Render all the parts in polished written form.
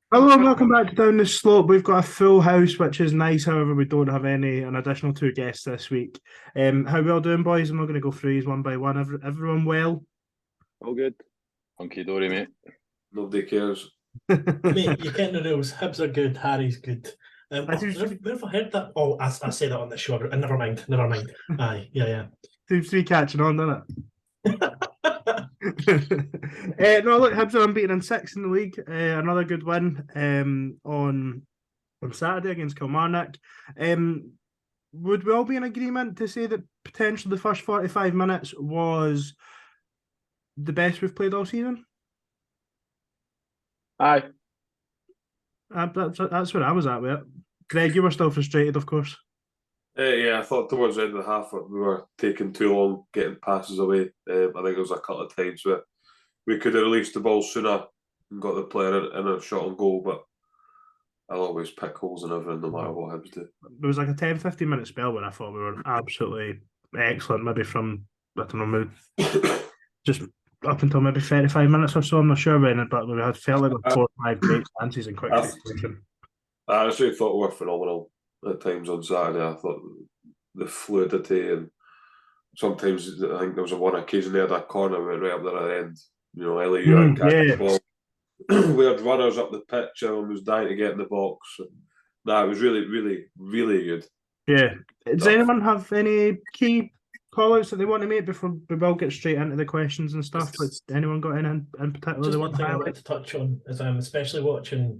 Hello and welcome back to Down the Slope. We've got a full house, which is nice. However, we don't have an additional two guests this week. How we all doing, boys? I'm not going to go through these one by one. Everyone well? All good. Hunky dory, mate. Nobody cares. Mate, you get the rules. Hibs are good. Harry's good. Where have I heard that? Oh, I say that on the show. Never mind. Aye, yeah. Seems to be catching on, doesn't it? No, look, Hibs are unbeaten in six in the league. Another good win on Saturday against Kilmarnock. Would we all be in agreement to say that potentially the first 45 minutes was the best we've played all season? Aye. That's where I was at with it. Greg, you were still frustrated, of course. Yeah, I thought towards the end of the half we were taking too long getting passes away. I think there was a couple of times where we could have released the ball sooner and got the player in a shot on goal, but I'll always pick holes in everything no matter what Hibs do. There was like a 10-15 minute spell when I thought we were absolutely excellent, maybe from, I don't know, just up until maybe 35 minutes or so, I'm not sure when, but we had felt like 4 or 5 great chances in quick succession. I actually thought we were phenomenal at times on Saturday. I thought the fluidity, and sometimes I think there was one occasion they had a corner went right up their end. You know, Ellie catch the ball. We had runners up the pitch and was dying to get in the box. Nah, it was really, really, really good. Yeah. Does anyone have any key call-outs that they want to make before we will get straight into the questions and stuff? Like, anyone got any in particular Just they one want to thing I highlight? wanted to touch on is I'm especially watching.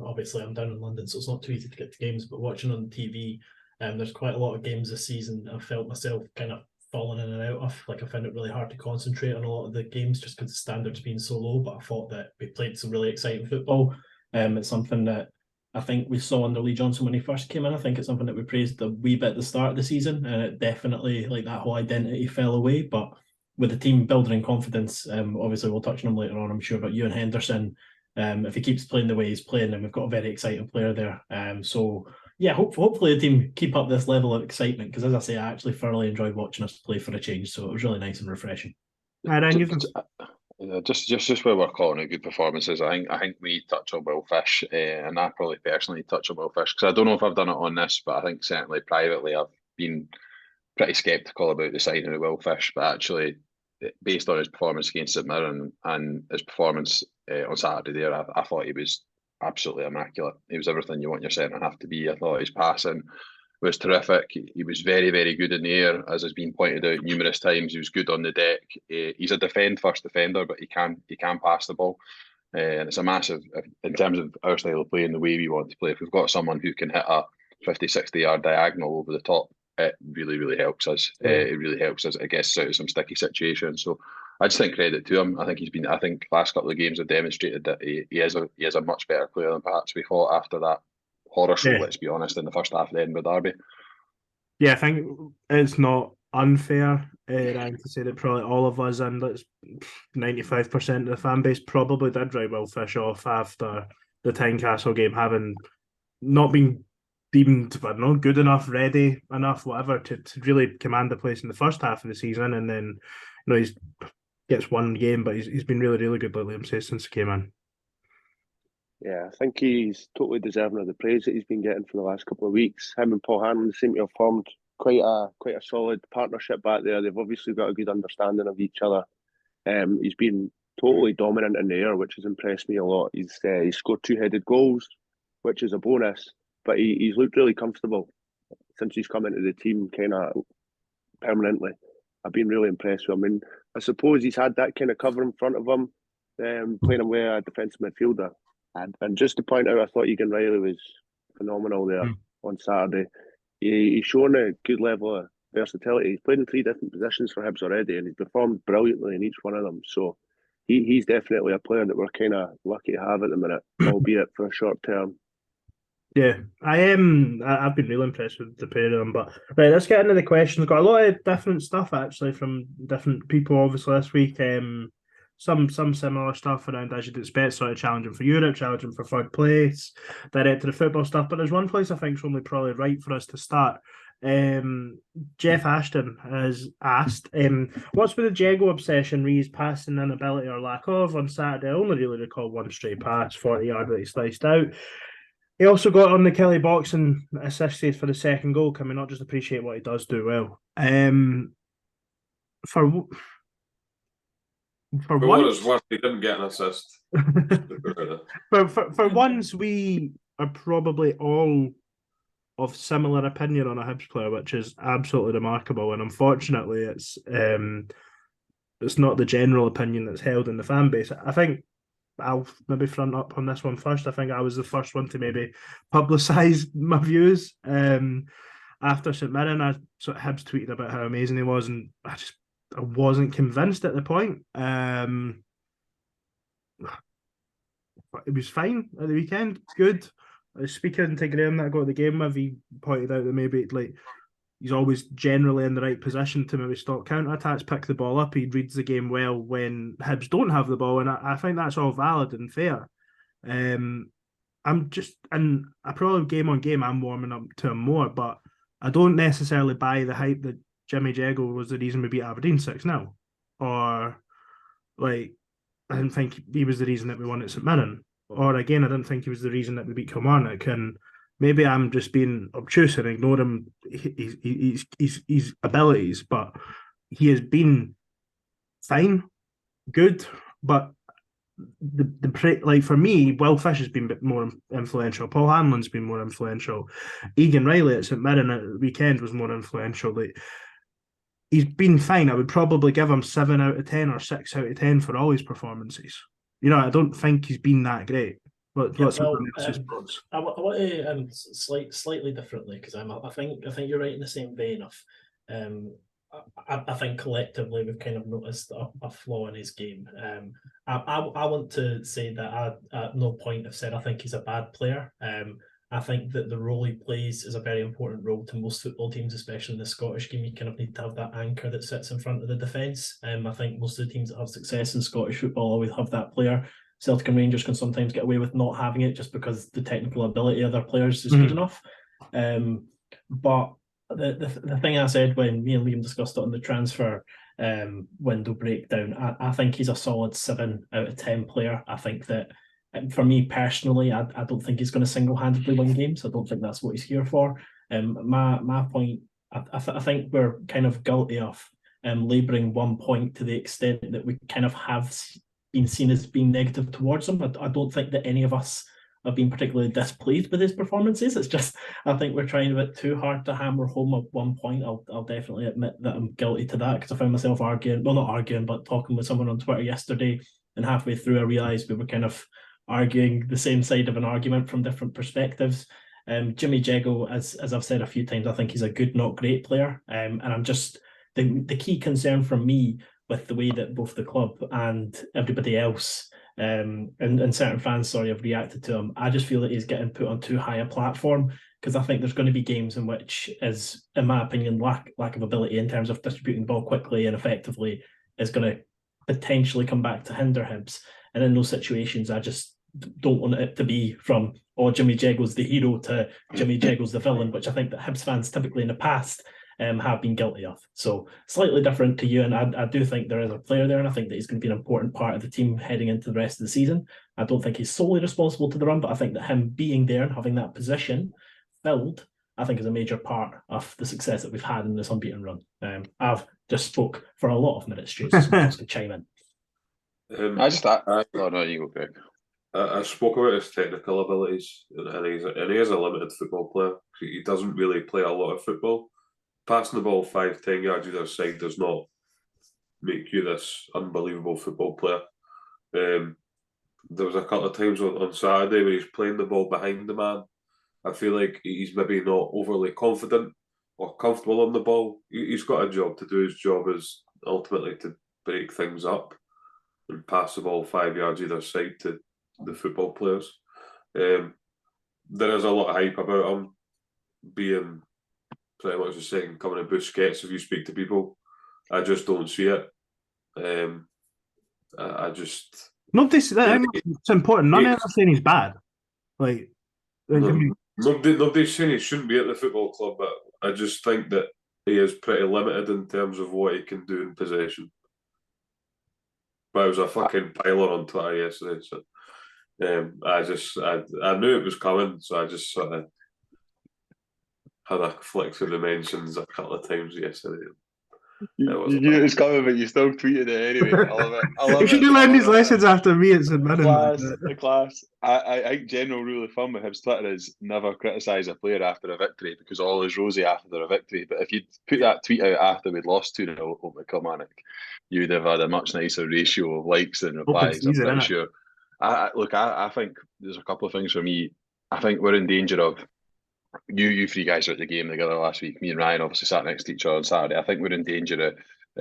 Obviously, I'm down in London, so it's not too easy to get to games. But watching on TV, there's quite a lot of games this season I've felt myself kind of falling in and out of. Like I found it really hard to concentrate on a lot of the games just because the standards being so low. But I thought that we played some really exciting football. It's something that I think we saw under Lee Johnson when he first came in. I think it's something that we praised a wee bit at the start of the season, and it definitely, like, that whole identity fell away. But with the team building in confidence, obviously we'll touch on him later on, I'm sure, but Ewan Henderson, if he keeps playing the way he's playing, then we've got a very exciting player there. So yeah, hopefully the team keep up this level of excitement, because as I say, I actually thoroughly enjoyed watching us play for a change, so it was really nice and refreshing. Just where we're calling it good performances, I think we touch on Will Fish, and I probably personally touch on Will Fish, because I don't know if I've done it on this, but I think certainly privately I've been pretty sceptical about the signing of Will Fish, but actually, based on his performance against St Mirren and his performance on Saturday there, I thought he was absolutely immaculate. He was everything you want your centre half to be. I thought his passing was terrific. He was very, very good in the air, as has been pointed out numerous times. He was good on the deck. He's a first defender, but he can pass the ball. And it's a massive, in terms of our style of play and the way we want to play, if we've got someone who can hit a 50, 60 yard diagonal over the top, it really, really helps us. It really helps us. It gets us out of some sticky situations. So I just think credit to him. I think last couple of games have demonstrated that he is a much better player than perhaps we thought after that horror show, let's be honest, in the first half of the Edinburgh derby. Yeah, I think it's not unfair, Ryan, to say that probably all of us, and 95% of the fan base, probably did write Will Fish off after the Tynecastle game, having not been deemed, I don't know, good enough, ready enough, whatever, to really command the place in the first half of the season. And then, he's gets one game, but he's been really, really good, like Liam says, since he came in. Yeah, I think he's totally deserving of the praise that he's been getting for the last couple of weeks. Him and Paul Hanlon seem to have formed quite a solid partnership back there. They've obviously got a good understanding of each other. He's been totally dominant in the air, which has impressed me a lot. He's scored 2-headed goals, which is a bonus, but he's looked really comfortable since he's come into the team kind of permanently. I've been really impressed with him. And I suppose he's had that kind of cover in front of him, playing away a defensive midfielder. And just to point out, I thought Egan Riley was phenomenal there on Saturday. He's shown a good level of versatility. He's played in 3 different positions for Hibs already, and he's performed brilliantly in each one of them. So he's definitely a player that we're kind of lucky to have at the minute, albeit for a short term. Yeah, I've been really impressed with the pair of them. But right, let's get into the questions. Got a lot of different stuff actually from different people, obviously, this week. Some similar stuff around, as you'd expect, sort of challenging for Europe, challenging for third place, direct to the football stuff. But there's one place I think is only probably right for us to start. Jeff Ashton has asked, what's with the Jeggo obsession, Ree's passing inability or lack of on Saturday? I only really recall one straight pass, 40-yard that he sliced out. He also got on the Kelly box and assisted for the second goal. Can we not just appreciate what he does do well? For what once, it's worth, he didn't get an assist. for once, we are probably all of similar opinion on a Hibs player, which is absolutely remarkable. And unfortunately, it's not the general opinion that's held in the fan base. I think I'll maybe front up on this one first. I think I was the first one to maybe publicise my views. After St Mirren, Hibs tweeted about how amazing he was, and I wasn't convinced at the point. It was fine at the weekend. Good. Speaking to Graham that I got the game with, he pointed out that maybe he's always generally in the right position to maybe stop counter-attacks, pick the ball up. He reads the game well when Hibs don't have the ball, and I think that's all valid and fair. And I probably game on game I'm warming up to him more, but I don't necessarily buy the hype that Jimmy Jeggo was the reason we beat Aberdeen 6-0. Or I didn't think he was the reason that we won at St Mirren. Or again, I didn't think he was the reason that we beat Kilmarnock. And maybe I'm just being obtuse and ignore him, his abilities, but he has been fine, good. But for me, Will Fish has been a bit more influential. Paul Hanlon's been more influential. Egan Riley at St Mirren at the weekend was more influential. He's been fine. I would probably give him 7 out of 10 or 6 out of 10 for all his performances. I don't think he's been that great. But I want to slightly differently, because I think you're right in the same vein of I think collectively we've kind of noticed a flaw in his game. I want to say that I at no point have said I think he's a bad player. I think that the role he plays is a very important role to most football teams, especially in the Scottish game. You kind of need to have that anchor that sits in front of the defence. I think most of the teams that have success in Scottish football always have that player. Celtic and Rangers can sometimes get away with not having it just because the technical ability of their players is good enough. But the thing I said when me and Liam discussed it on the transfer window breakdown, I think he's a solid 7 out of 10 player. I think that for me personally, I don't think he's going to single-handedly win games. I don't think that's what he's here for. My point, I think we're kind of guilty of labouring one point to the extent that we kind of have been seen as being negative towards him. I don't think that any of us have been particularly displeased with his performances. It's just, I think we're trying a bit too hard to hammer home at one point. I'll definitely admit that I'm guilty to that, because I found myself talking with someone on Twitter yesterday, and halfway through I realised we were kind of arguing the same side of an argument from different perspectives. Jimmy Jeggo, as I've said a few times, I think he's a good, not great player. And I'm just, the key concern for me with the way that both the club and everybody else and certain fans, have reacted to him, I just feel that he's getting put on too high a platform, because I think there's going to be games in which, is, in my opinion, lack of ability in terms of distributing the ball quickly and effectively is going to potentially come back to hinder Hibs. And in those situations, I just don't want it to be from, Jimmy Jeggo's the hero to Jimmy Jeggo's the villain, which I think that Hibs fans typically in the past have been guilty of. So slightly different to you, and I do think there is a player there, and I think that he's going to be an important part of the team heading into the rest of the season. I don't think he's solely responsible to the run, but I think that him being there and having that position filled, I think, is a major part of the success that we've had in this unbeaten run. I've just spoke for a lot of minutes, Stu, so I can chime in. You go, Greg. I spoke about his technical abilities, and he is a limited football player. He doesn't really play a lot of football. Passing the ball 5-10 yards either side does not make you this unbelievable football player. There was a couple of times on Saturday where he's playing the ball behind the man. I feel like he's maybe not overly confident or comfortable on the ball. He's got a job to do. His job is ultimately to break things up and pass the ball 5 yards either side to the football players. There is a lot of hype about him being pretty much the second coming of Busquets if you speak to people. I just don't see it. I just... Nobody's that. It's important. None of us saying he's bad. Nobody's saying he shouldn't be at the football club, but I just think that he is pretty limited in terms of what he can do in possession. But it was a fucking piler on Twitter yesterday, so I knew it was coming, so I just sort of had a flick through the mentions a couple of times yesterday. You knew it was coming, but you still tweeted it anyway. I love it. I love If you learn these lessons after me, it's admitting. The class. I think general rule of thumb with Hibs Twitter is never criticise a player after a victory because all is rosy after a victory. But if you'd put that tweet out after we'd lost 2-0 over Kilmarnock, you'd have had a much nicer ratio of likes and replies. I'm pretty sure. I think there's a couple of things for me. I think we're in danger of you three guys were at the game together last week. Me and Ryan obviously sat next to each other on Saturday. I think we're in danger of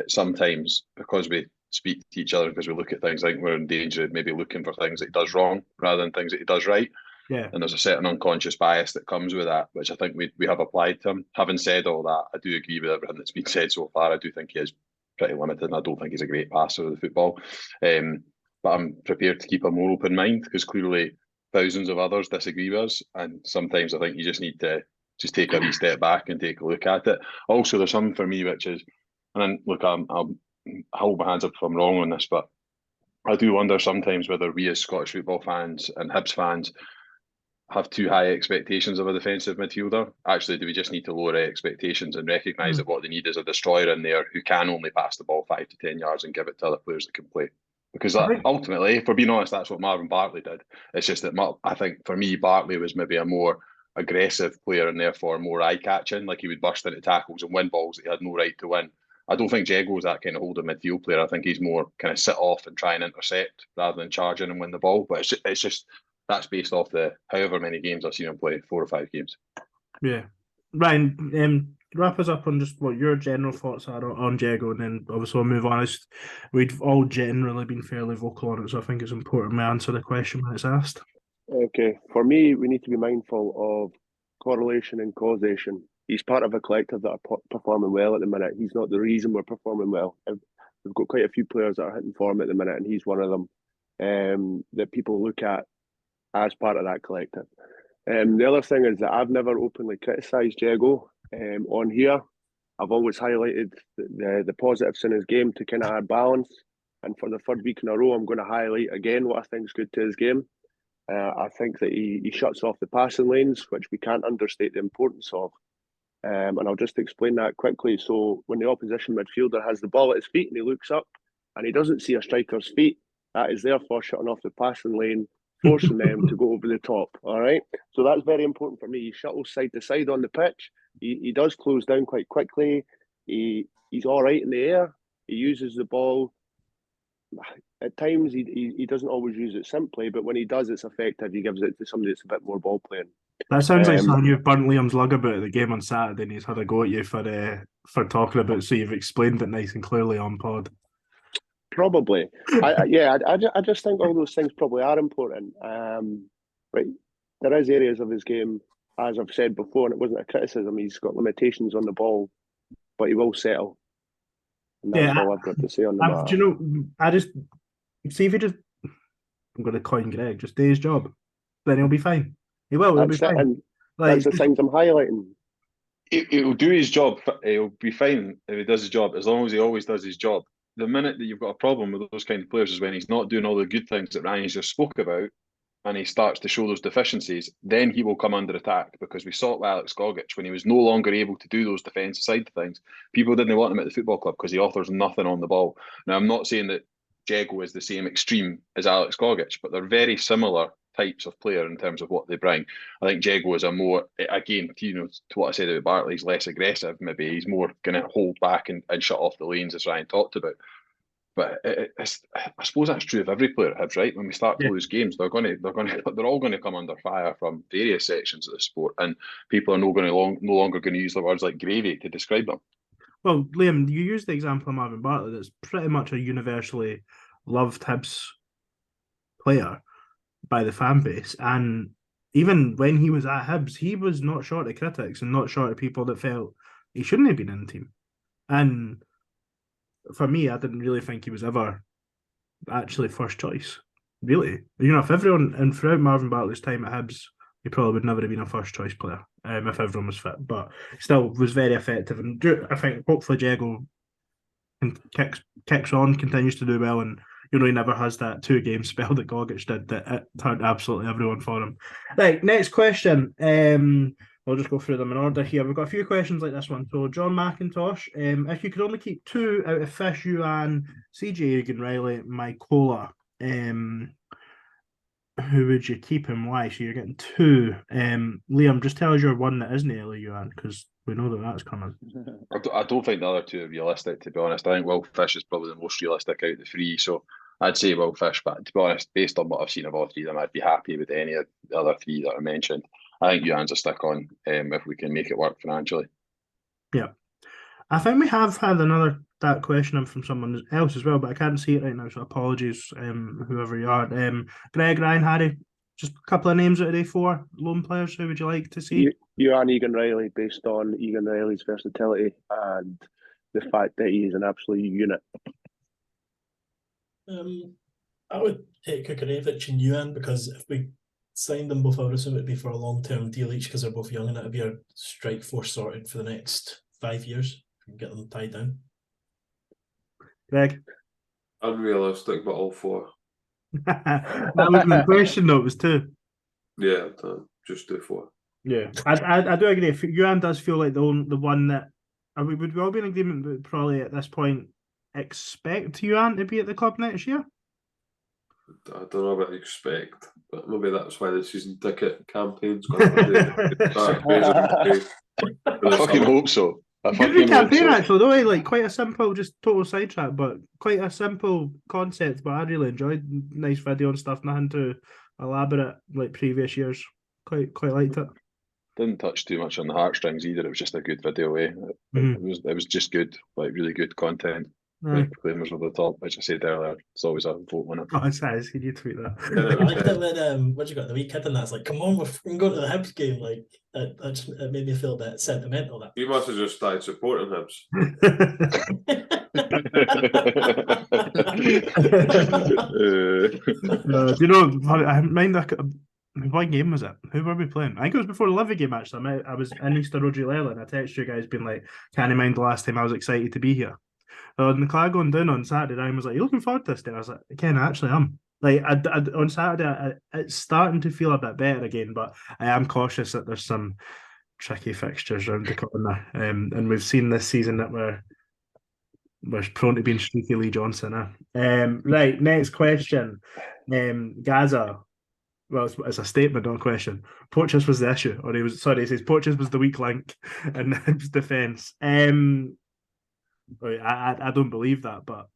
sometimes, because we speak to each other, because we look at things, I think we're in danger of maybe looking for things that he does wrong rather than things that he does right. Yeah. And there's a certain unconscious bias that comes with that, which I think we have applied to him. Having said all that, I do agree with everything that's been said so far. I do think he is pretty limited, and I don't think he's a great passer of the football. But I'm prepared to keep a more open mind because clearly thousands of others disagree with us, and sometimes I think you just need to just take a wee step back and take a look at it. Also, there's something for me which is, and then, look, I'll hold my hands up if I'm wrong on this, but I do wonder sometimes whether we as Scottish football fans and Hibs fans have too high expectations of a defensive midfielder. Actually, do we just need to lower expectations and recognise that what they need is a destroyer in there who can only pass the ball 5 to 10 yards and give it to other players that can play? Because ultimately, if we're being honest, that's what Marvin Bartley did. It's just that I think for me, Bartley was maybe a more aggressive player and therefore more eye-catching. Like he would burst into tackles and win balls that he had no right to win. I don't think Jeggo is that kind of holding midfield player. I think he's more kind of sit off and try and intercept rather than charge in and win the ball. But it's just that's based off the however many games I've seen him play, 4 or 5 games. Yeah. Ryan, wrap us up on just what your general thoughts are on Jeggo, and then obviously we'll move on. We've all generally been fairly vocal on it, so I think it's important we answer the question when it's asked. Okay, for me, we need to be mindful of correlation and causation. He's part of a collective that are performing well at the minute. He's not the reason we're performing well. We've got quite a few players that are hitting form at the minute, and he's one of them that people look at as part of that collective. The other thing is that I've never openly criticised Jeggo on here. I've always highlighted the positives in his game to kind of add balance. And for the third week in a row, I'm going to highlight again what I think is good to his game. I think that he shuts off the passing lanes, which we can't understate the importance of. And I'll just explain that quickly. So when the opposition midfielder has the ball at his feet and he looks up and he doesn't see a striker's feet, that is therefore shutting off the passing lane, forcing them to go over the top. All right. So that's very important for me. He shuttles side to side on the pitch. He does close down quite quickly. He's all right in the air. He uses the ball. At times he doesn't always use it simply, but when he does, it's effective. He gives it to somebody that's a bit more ball playing. That sounds like something you've burnt Liam's lug about at the game on Saturday, and he's had a go at you for talking about. So you've explained it nice and clearly on pod. Probably, I just think all those things probably are important. But there is areas of his game, as I've said before, and it wasn't a criticism. He's got limitations on the ball, but he will settle. And that's all I've got to say on the matter. Do you know? I just see if he just. I'm going to coin Greg. Just do his job, then he'll be fine. He will. He'll be fine. And that's the things I'm highlighting. He'll do his job. He'll be fine if he does his job, as long as he always does his job. The minute that you've got a problem with those kind of players is when he's not doing all the good things that Ryan just spoke about, and he starts to show those deficiencies. Then he will come under attack, because we saw it with Alex Gogic when he was no longer able to do those defensive side of things. People didn't want him at the football club because he offers nothing on the ball. Now, I'm not saying that Jeggo is the same extreme as Alex Gogic, but they're very similar types of player in terms of what they bring. I think Jeggo is a more, again, to what I said about Bartley, he's less aggressive. Maybe he's more going to hold back and shut off the lanes, as Ryan talked about. But I suppose that's true of every player at Hibs, right? When we start to lose games, they're all going to come under fire from various sections of the sport, and people are no longer going to use the words like gravy to describe them. Well, Liam, you used the example of Marvin Bartley. That's pretty much a universally loved Hibs player by the fan base, and even when he was at Hibs, he was not short of critics and not short of people that felt he shouldn't have been in the team. And for me, I didn't really think he was ever actually first choice. Really, if everyone, and throughout Marvin Bartley's time at Hibs, he probably would never have been a first choice player if everyone was fit. But still was very effective, and I think hopefully Jeggo kicks on, continues to do well, and he never has that 2-game spell that Gogic did that it turned absolutely everyone for him. Right, next question. I'll just go through them in order here. We've got a few questions like this one. So John McIntosh, if you could only keep 2 out of Fish, Yuan, CJ Egan Riley, Mykola, who would you keep and why? So you're getting 2. Liam, just tell us your one that isn't Ellie Yuan, because we know that that's coming. I don't think the other 2 are realistic, to be honest. I think Will Fish is probably the most realistic out of the 3, so I'd say Will Fish, but to be honest, based on what I've seen of all 3 of them, I'd be happy with any of the other 3 that I mentioned. I think Yuan's a stick on if we can make it work financially. Yeah. I think we have had that question from someone else as well, but I can't see it right now, so apologies, whoever you are. Greg, Ryan, Harry, just a couple of names out of the 4 lone players. Who would you like to see? Yuan Egan Riley, based on Egan Riley's versatility and the fact that he is an absolute unit. I would take Kukarevich and Yuan, because if we signed them both, I would assume it'd be for a long-term deal each, because they're both young, and it'd be our strike force sorted for the next 5 years. We can get them tied down. Greg? Unrealistic, but all 4. That was my question, though. It was 2. Yeah, just do 4. Yeah, I do agree. Yuan does feel like the one that would we all be in agreement that probably at this point expect Yuan to be at the club next year? I don't know about expect, but maybe that's why the season ticket campaign's going to I fucking hope so. Good campaign, actually, though. Like, quite a simple, just total sidetrack, but quite a simple concept. But I really enjoyed. Nice video and stuff. Nothing too elaborate like previous years. Quite liked it. Didn't touch too much on the heartstrings either. It was just a good video. It was just good, like really good content. Claimers over the top, which I said earlier. It's always a vote winner. Oh, it says. Can you tweet that? I liked it when what you got the wee kid in that's like, come on, we're going to the Hibs game. Like it made me feel a bit sentimental. That you must have just started supporting Hibs. Do you know? I mind that. What game was it? Who were we playing? I think it was before the Livy game, actually. I was in Easter Road Lela, and I texted you guys being like, can't mind the last time I was excited to be here. And the car going down on Saturday, I was like, you looking forward to this day? I was like, Ken, I actually am. Like, on Saturday, it's starting to feel a bit better again, but I am cautious that there's some tricky fixtures around the corner. And we've seen this season that we're prone to being streaky Lee Johnson. Right, next question. Gaza. Well, it's a statement, not a question. Porteous was the issue, or he says Porteous was the weak link in Hibs' defence. I don't believe that, but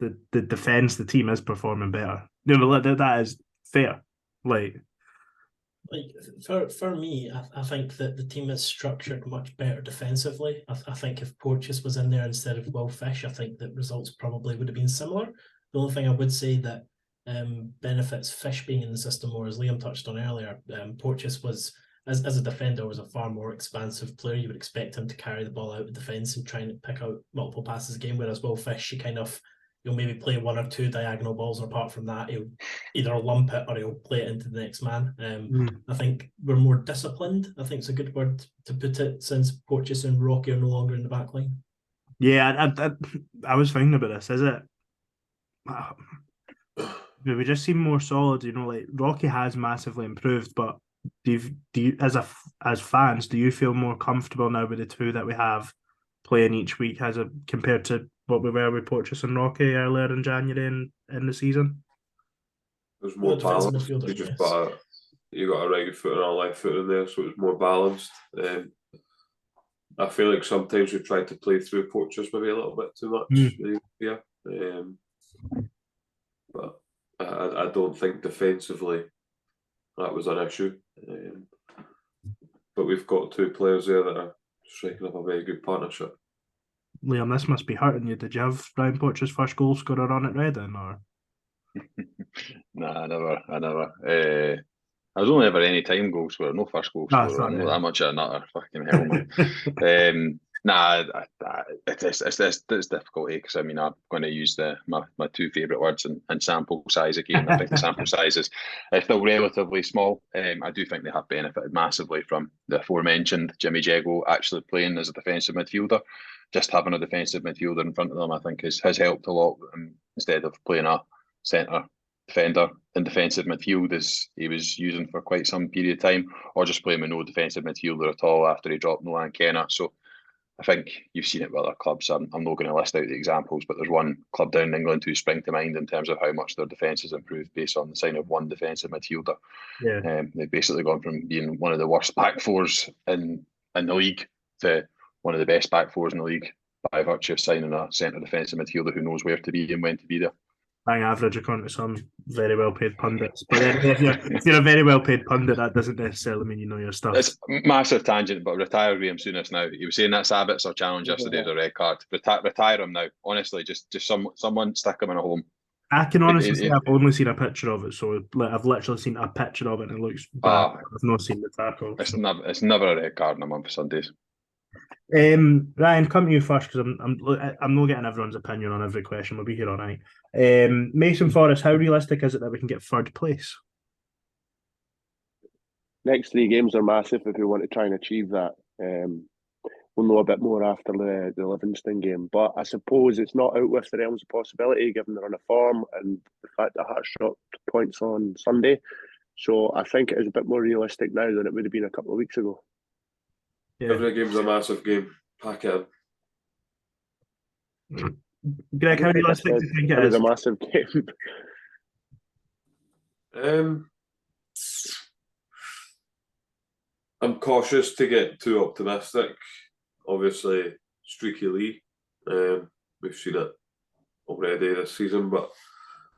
the defence, the team is performing better. That is fair. Like for me, I think that the team is structured much better defensively. I think if Porteous was in there instead of Will Fish, I think that results probably would have been similar. The only thing I would say that benefits Fish being in the system more, as Liam touched on earlier, Porteous was, as a defender, was a far more expansive player. You would expect him to carry the ball out of defence and try and pick out multiple passes a game, whereas Will Fish, you'll maybe play 1 or 2 diagonal balls, and apart from that, he'll either lump it or he'll play it into the next man. I think we're more disciplined, I think it's a good word to put it, since Porteous and Rocky are no longer in the back line. Yeah, I was thinking about this. Is it... we just seem more solid, like Rocky has massively improved, but do you as fans, do you feel more comfortable now with the 2 that we have playing each week compared to what we were with Porteous and Rocky earlier in January in the season? There's more balance. You got a right foot and a left foot in there, so it's more balanced. I feel like sometimes we tried to play through Porteous maybe a little bit too much. But I don't think defensively that was an issue. But we've got 2 players there that are striking up a very good partnership. Liam, this must be hurting you. Did you have Ryan Porteous' first goal scorer on at Reading, or? Nah, I never. I was only ever any time goal scorer, no first goal scorer. I'm not that much of a nutter, fucking hell, man. Nah, it's difficult because I mean I'm going to use my two favourite words and sample size again. I think the sample size is still relatively small. I do think they have benefited massively from the aforementioned Jimmy Jeggo actually playing as a defensive midfielder. Just having a defensive midfielder in front of them, I think, has helped a lot instead of playing a centre defender in defensive midfield as he was using for quite some period of time, or just playing with no defensive midfielder at all after he dropped Nolan Kenna. So I think you've seen it with other clubs. I'm not going to list out the examples, but there's one club down in England who spring to mind in terms of how much their defence has improved based on the sign of one defensive midfielder. Yeah. They've basically gone from being one of the worst back fours in the league to one of the best back fours in the league by virtue of signing a centre defensive midfielder who knows where to be and when to be there. Bang average according to some very well paid pundits. But then if you're a very well paid pundit, that doesn't necessarily mean you know your stuff. It's massive tangent, but retire Graham Souness now. He was saying that Sabitzer challenge yesterday with a red card. Retire him now. Honestly, just someone stick him in a home. I can honestly say I've only seen a picture of it, so I've literally seen a picture of it and it looks bad. I've not seen the tackle. It's never a red card in a month for Sundays. Ryan, come to you first because I'm not getting everyone's opinion on every question. We'll be here all night. Mason Forrest, how realistic is it that we can get third place? Next 3 games are massive if we want to try and achieve that. We'll know a bit more after the Livingston game, but I suppose it's not out with the realms of possibility given the run of form and the fact that Hearts dropped points on Sunday. So I think it is a bit more realistic now than it would have been a couple of weeks ago. Yeah. Every game's a massive game. Pack it in. Greg, how realistic do you think it is? A massive game. I'm cautious to get too optimistic. Obviously, streaky Lee. We've seen it already this season, but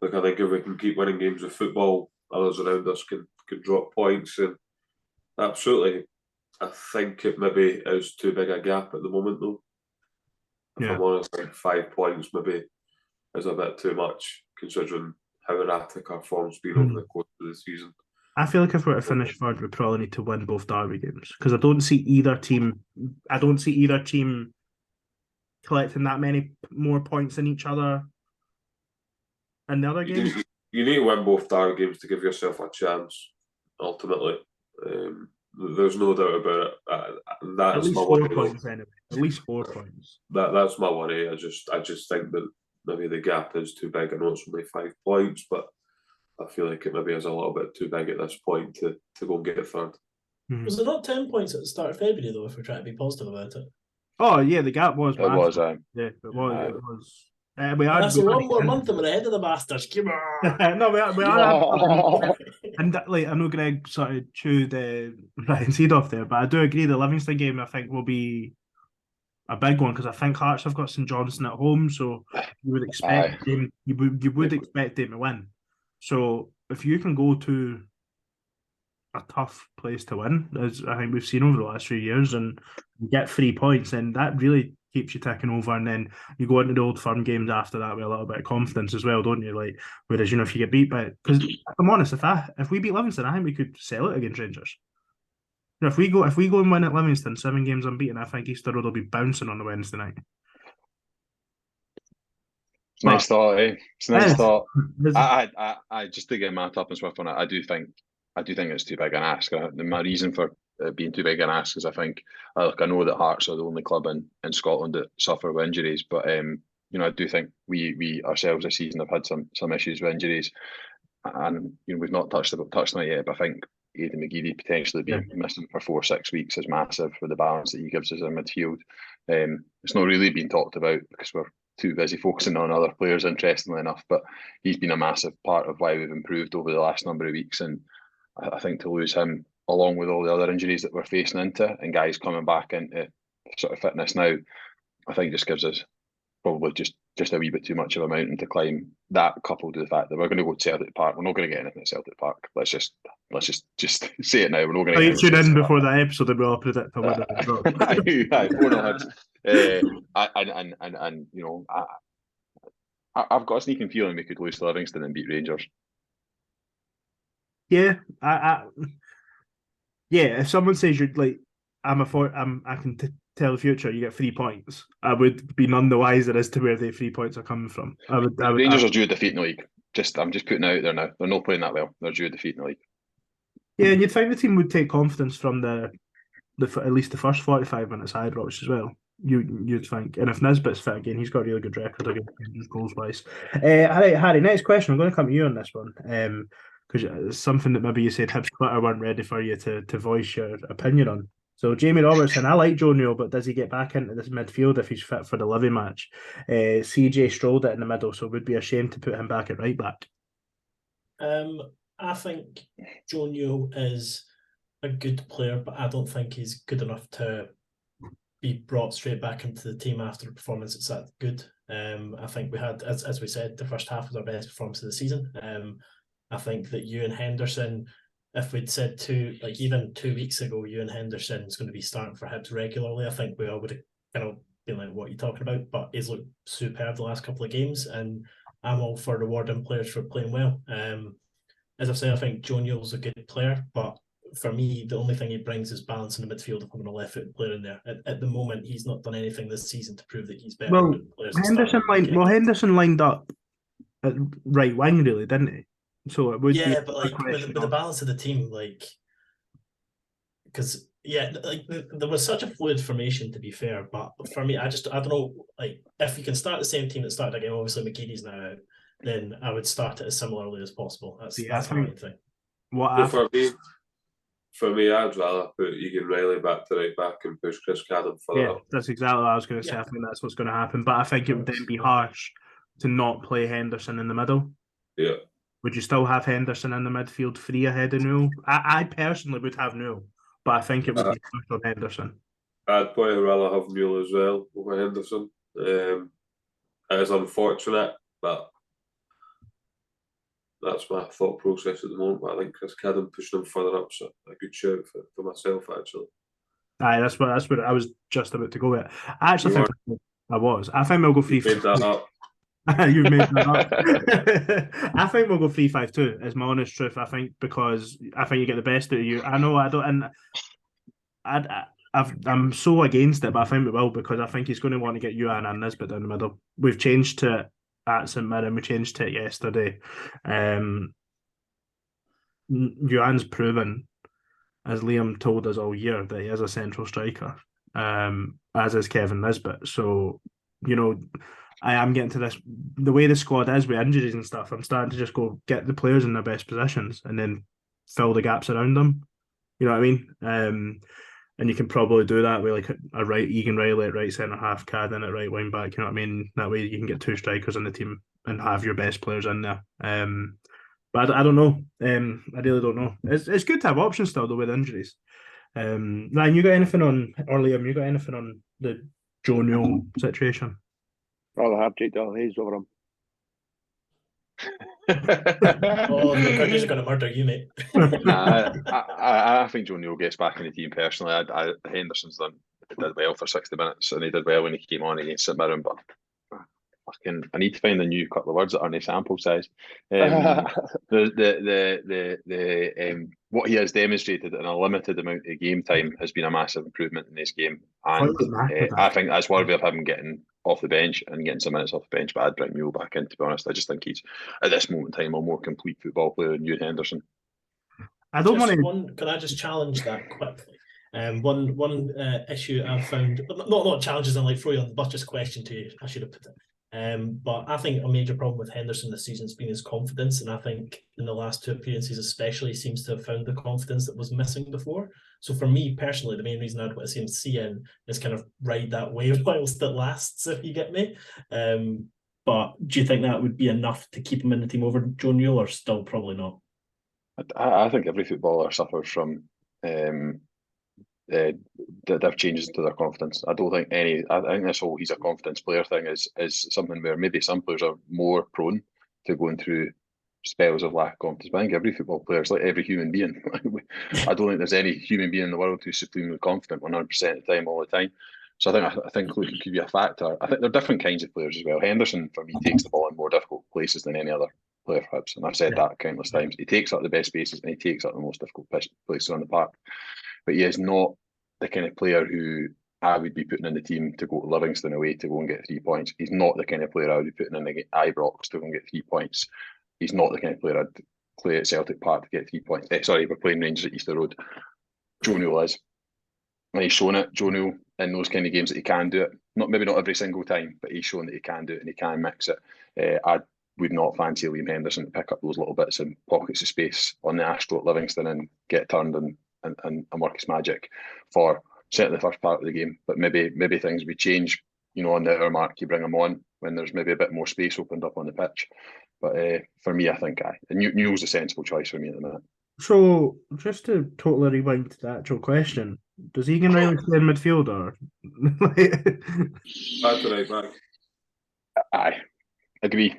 look, I think if we can keep winning games of football, others around us can drop points, and absolutely. I think it maybe is too big a gap at the moment, though. If I'm honest, like 5 points maybe is a bit too much, considering how erratic our form's been over the course of the season. I feel like if we're to finish third, we probably need to win both derby games because I don't see either team collecting that many more points than each other in the other games. You need to win both derby games to give yourself a chance. Ultimately. There's no doubt about it. That's my worry. Anyway. At least 4 points. That's my worry. I just think that maybe the gap is too big. I know it's only 5 points, but I feel like it maybe is a little bit too big at this point to go and get a third. Was there not 10 points at the start of February though? If we're trying to be positive about it. Oh yeah, the gap was. It was. Yeah, it was. That's one more month and we're ahead of the bastards. Come on. No, we are. And like I know Greg sort of chewed Ryan's head off there, but I do agree the Livingston game I think will be a big one because I think Hearts have got St Johnstone at home, so you would expect them. You would expect them to win. So if you can go to a tough place to win, as I think we've seen over the last few years, and get 3 points, then that really keeps you ticking over, and then you go into the Old Firm games after that with a little bit of confidence as well, don't you? Like, whereas if you get beat by, because I'm honest, if we beat Livingston, I think we could sell it against Rangers. If we go and win at Livingston, 7 games unbeaten, I think Easter Road will be bouncing on the Wednesday night. It's nice thought, eh? It's a nice thought. I just to get my top and swift on it. I do think it's too big an ask. My reason for being too big an ask is I think, I know that Hearts are the only club in Scotland that suffer with injuries, but I do think we ourselves this season have had some issues with injuries, and we've not touched on it yet. But I think Aidan McGeady potentially being missing for 4-6 weeks is massive for the balance that he gives us in midfield. It's not really been talked about because we're too busy focusing on other players, interestingly enough, but he's been a massive part of why we've improved over the last number of weeks, and I think to lose him along with all the other injuries that we're facing into and guys coming back into sort of fitness now, I think just gives us probably just a wee bit too much of a mountain to climb. That coupled with the fact that we're going to go to Celtic Park, we're not going to get anything at Celtic Park. Let's just say it now. We're not going to. You tune in before that episode and we'll predict a winner. I've got a sneaking feeling we could lose to Livingston and beat Rangers. Yeah, if someone says you're like, I can tell the future, you get 3 points, I would be none the wiser as to where the 3 points are coming from. Rangers are due a defeat in the league. I'm just putting it out there now. They're not playing that well. They're due a defeat in the league. Yeah, and you'd think the team would take confidence from the at least the first 45 minutes Ibrox as well. You'd think. And if Nisbet's fit again, he's got a really good record against goals wise. Harry, next question. I'm going to come to you on this one. Because it's something that maybe you said Hibs Twitter weren't ready for you to voice your opinion on. So Jamie Robertson, I like Joe Newell, but does he get back into this midfield if he's fit for the Livy match? CJ strolled it in the middle, so it would be a shame to put him back at right back. I think Joe Newell is a good player, but I don't think he's good enough to be brought straight back into the team after a performance that's that good. I think we had, as we said, the first half was our best performance of the season. I think that Ewan Henderson, if we'd said even 2 weeks ago, Ewan Henderson is going to be starting for Hibs regularly, I think we all would have kind of been like, what are you talking about? But he's looked superb the last couple of games, and I'm all for rewarding players for playing well. As I say, I think Joe Newell's a good player, but for me, the only thing he brings is balance in the midfield if I'm a left-footed player in there. At the moment, he's not done anything this season to prove that he's better than players. Henderson lined up at right wing, really, didn't he? So it would but with the balance of the team, because there was such a fluid formation, to be fair. But for me, I don't know, if you can start the same team that started again, obviously McGeady's now out, then I would start it as similarly as possible. That's the main thing. For me, I'd rather put Egan Riley back to right back and push Chris Cadden further up. That's exactly what I was going to say. I think that's what's going to happen. But I think it would then be harsh to not play Henderson in the middle. Yeah. Would you still have Henderson in the midfield free ahead of Newell? I personally would have Newell, but I think it would be harsh on Henderson. I'd probably rather have Newell as well over Henderson. It is unfortunate, but that's my thought process at the moment. But I think Chris Cadden pushing him further up's a good shout for myself, actually. Aye, that's what I was just about to go with. I actually think I was. I think we'll go 3-5. Made that up. You've made that up. I think we'll go 3-5-2, is my honest truth. I think because I think you get the best out of you. I know I don't, and I'm so against it, but I think we will, because I think he's going to want to get Ewan and Nisbet down the middle. We've changed to it at St Mirren. We changed to it yesterday. Ewan's proven, as Liam told us all year, that he is a central striker, as is Kevin Nisbet. So, I am getting to this, the way the squad is with injuries and stuff, I'm starting to just go get the players in their best positions and then fill the gaps around them. You know what I mean? And you can probably do that with Egan Riley at right centre half, Cadden at right wing back. You know what I mean? That way you can get 2 strikers in the team and have your best players in there. But I don't know. I really don't know. It's good to have options still though with injuries. Ryan, you got anything on, or Liam, you got anything on the Joe Newell situation? Rather have Jake Hayes over him. McCarthy's going to murder you, mate. I think Joe Newell gets back in the team personally. Henderson's did well for 60 minutes, and he did well when he came on against St Mirren, but I need to find a new couple of words that aren't a sample size. What he has demonstrated in a limited amount of game time has been a massive improvement in this game, and I think that's worthy of him getting off the bench and getting some minutes off the bench. But I'd bring Newell back in, to be honest. I just think he's at this moment in time a more complete football player than Ewan Henderson. I don't want to. Can I just challenge that quickly? One issue I've found, not challenges and throw you on the bus, just question to you. I should have put it. But I think a major problem with Henderson this season has been his confidence, and I think in the last 2 appearances especially, he seems to have found the confidence that was missing before. So for me personally, the main reason I'd want to see him CN is kind of ride that wave whilst it lasts, if you get me. But do you think that would be enough to keep him in the team over Joe Newell, or still probably not? I think every footballer suffers from there changes to their confidence. I don't think I think this whole he's a confidence player thing is something where maybe some players are more prone to going through spells of lack of confidence. But I think every football player is like every human being. I don't think there's any human being in the world who's supremely confident 100% of the time, all the time. So I think look, it could be a factor. I think there are different kinds of players as well. Henderson, for me, takes the ball in more difficult places than any other player for Hibs, and I've said that countless times. He takes up the best spaces and he takes up the most difficult places on the park. But he is not the kind of player who I would be putting in the team to go to Livingston away to go and get 3 points. He's not the kind of player I would be putting in the Ibrox to go and get 3 points. He's not the kind of player I'd play at Celtic Park to get 3 points. Sorry, we're playing Rangers at Easter Road. Joe Newell is. And he's shown it, Joe Newell, in those kind of games that he can do it. Maybe not every single time, but he's shown that he can do it and he can mix it. I would not fancy Liam Henderson to pick up those little bits and pockets of space on the Astro at Livingston and get turned and work his magic for certainly the first part of the game. But maybe things would change, on the hour mark. You bring him on when there's maybe a bit more space opened up on the pitch. But for me, I think Newell's a sensible choice for me at the minute. So, just to totally rewind to the actual question, does Egan Riley play in midfield or? Back to right back. Aye, agree.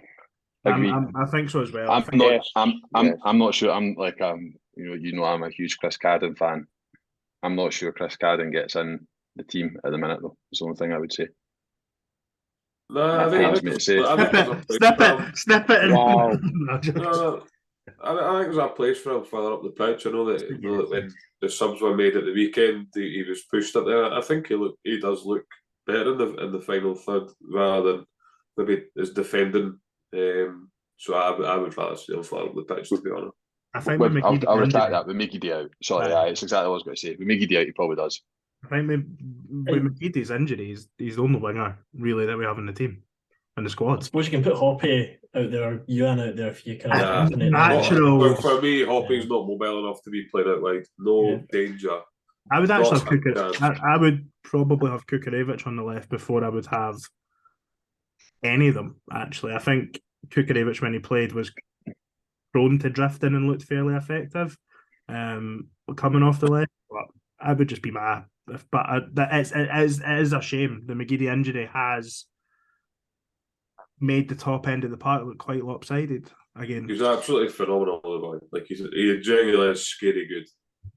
I think so as well. I'm not sure. I'm like I'm a huge Chris Cadden fan. I'm not sure Chris Cadden gets in the team at the minute though. That's the only thing I would say. No, Snip it. Wow. I think there's a place for him further up the pitch. I know that when the subs were made at the weekend, he was pushed up there. I think he does look better in the final third rather than maybe his defending. So I would rather see him further up the pitch, to be honest. I'll retire that with McGeady out. Sorry, it's exactly what I was going to say. With McGeady out, he probably does. I think with McGeady's injury, he's the only winger really that we have in the team and the squad. I suppose you can put Hoppe out there, Ewan out there if you can. Natural. For me, Hoppe's not mobile enough to be played out wide. No danger. I would actually have I would probably have Kukarevich on the left before I would have any of them. Actually, I think Kukarevich when he played was prone to drifting and looked fairly effective. Coming off the left, but I would just be my. But it is a shame. The McGeady injury has made the top end of the park look quite lopsided again. He's absolutely phenomenal. Like he genuinely is scary good.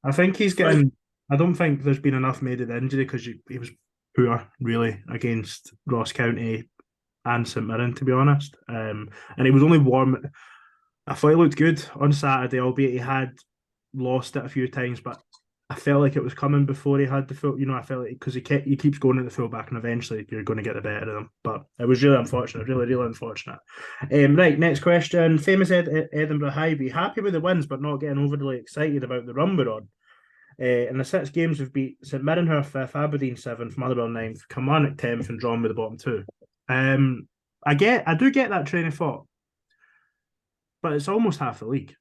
I think he's getting. I don't think there's been enough made of the injury because he was poor really against Ross County and St Mirren, to be honest. And he was only warm. I thought he looked good on Saturday, albeit he had lost it a few times, but I felt like it was coming before he had the full. I felt like because he keeps going at the fullback, and eventually you're going to get the better of him. But it was really unfortunate, really, really unfortunate. Right, next question. Famous Edinburgh Highby. Happy with the wins, but not getting overly excited about the run we're on. In the 6 games we've beat St Mirren, who are 5th, Aberdeen 7th, Motherwell 9th, Kilmarnock 10th, and drawn with the bottom 2. I do get that train of thought, but it's almost half the league.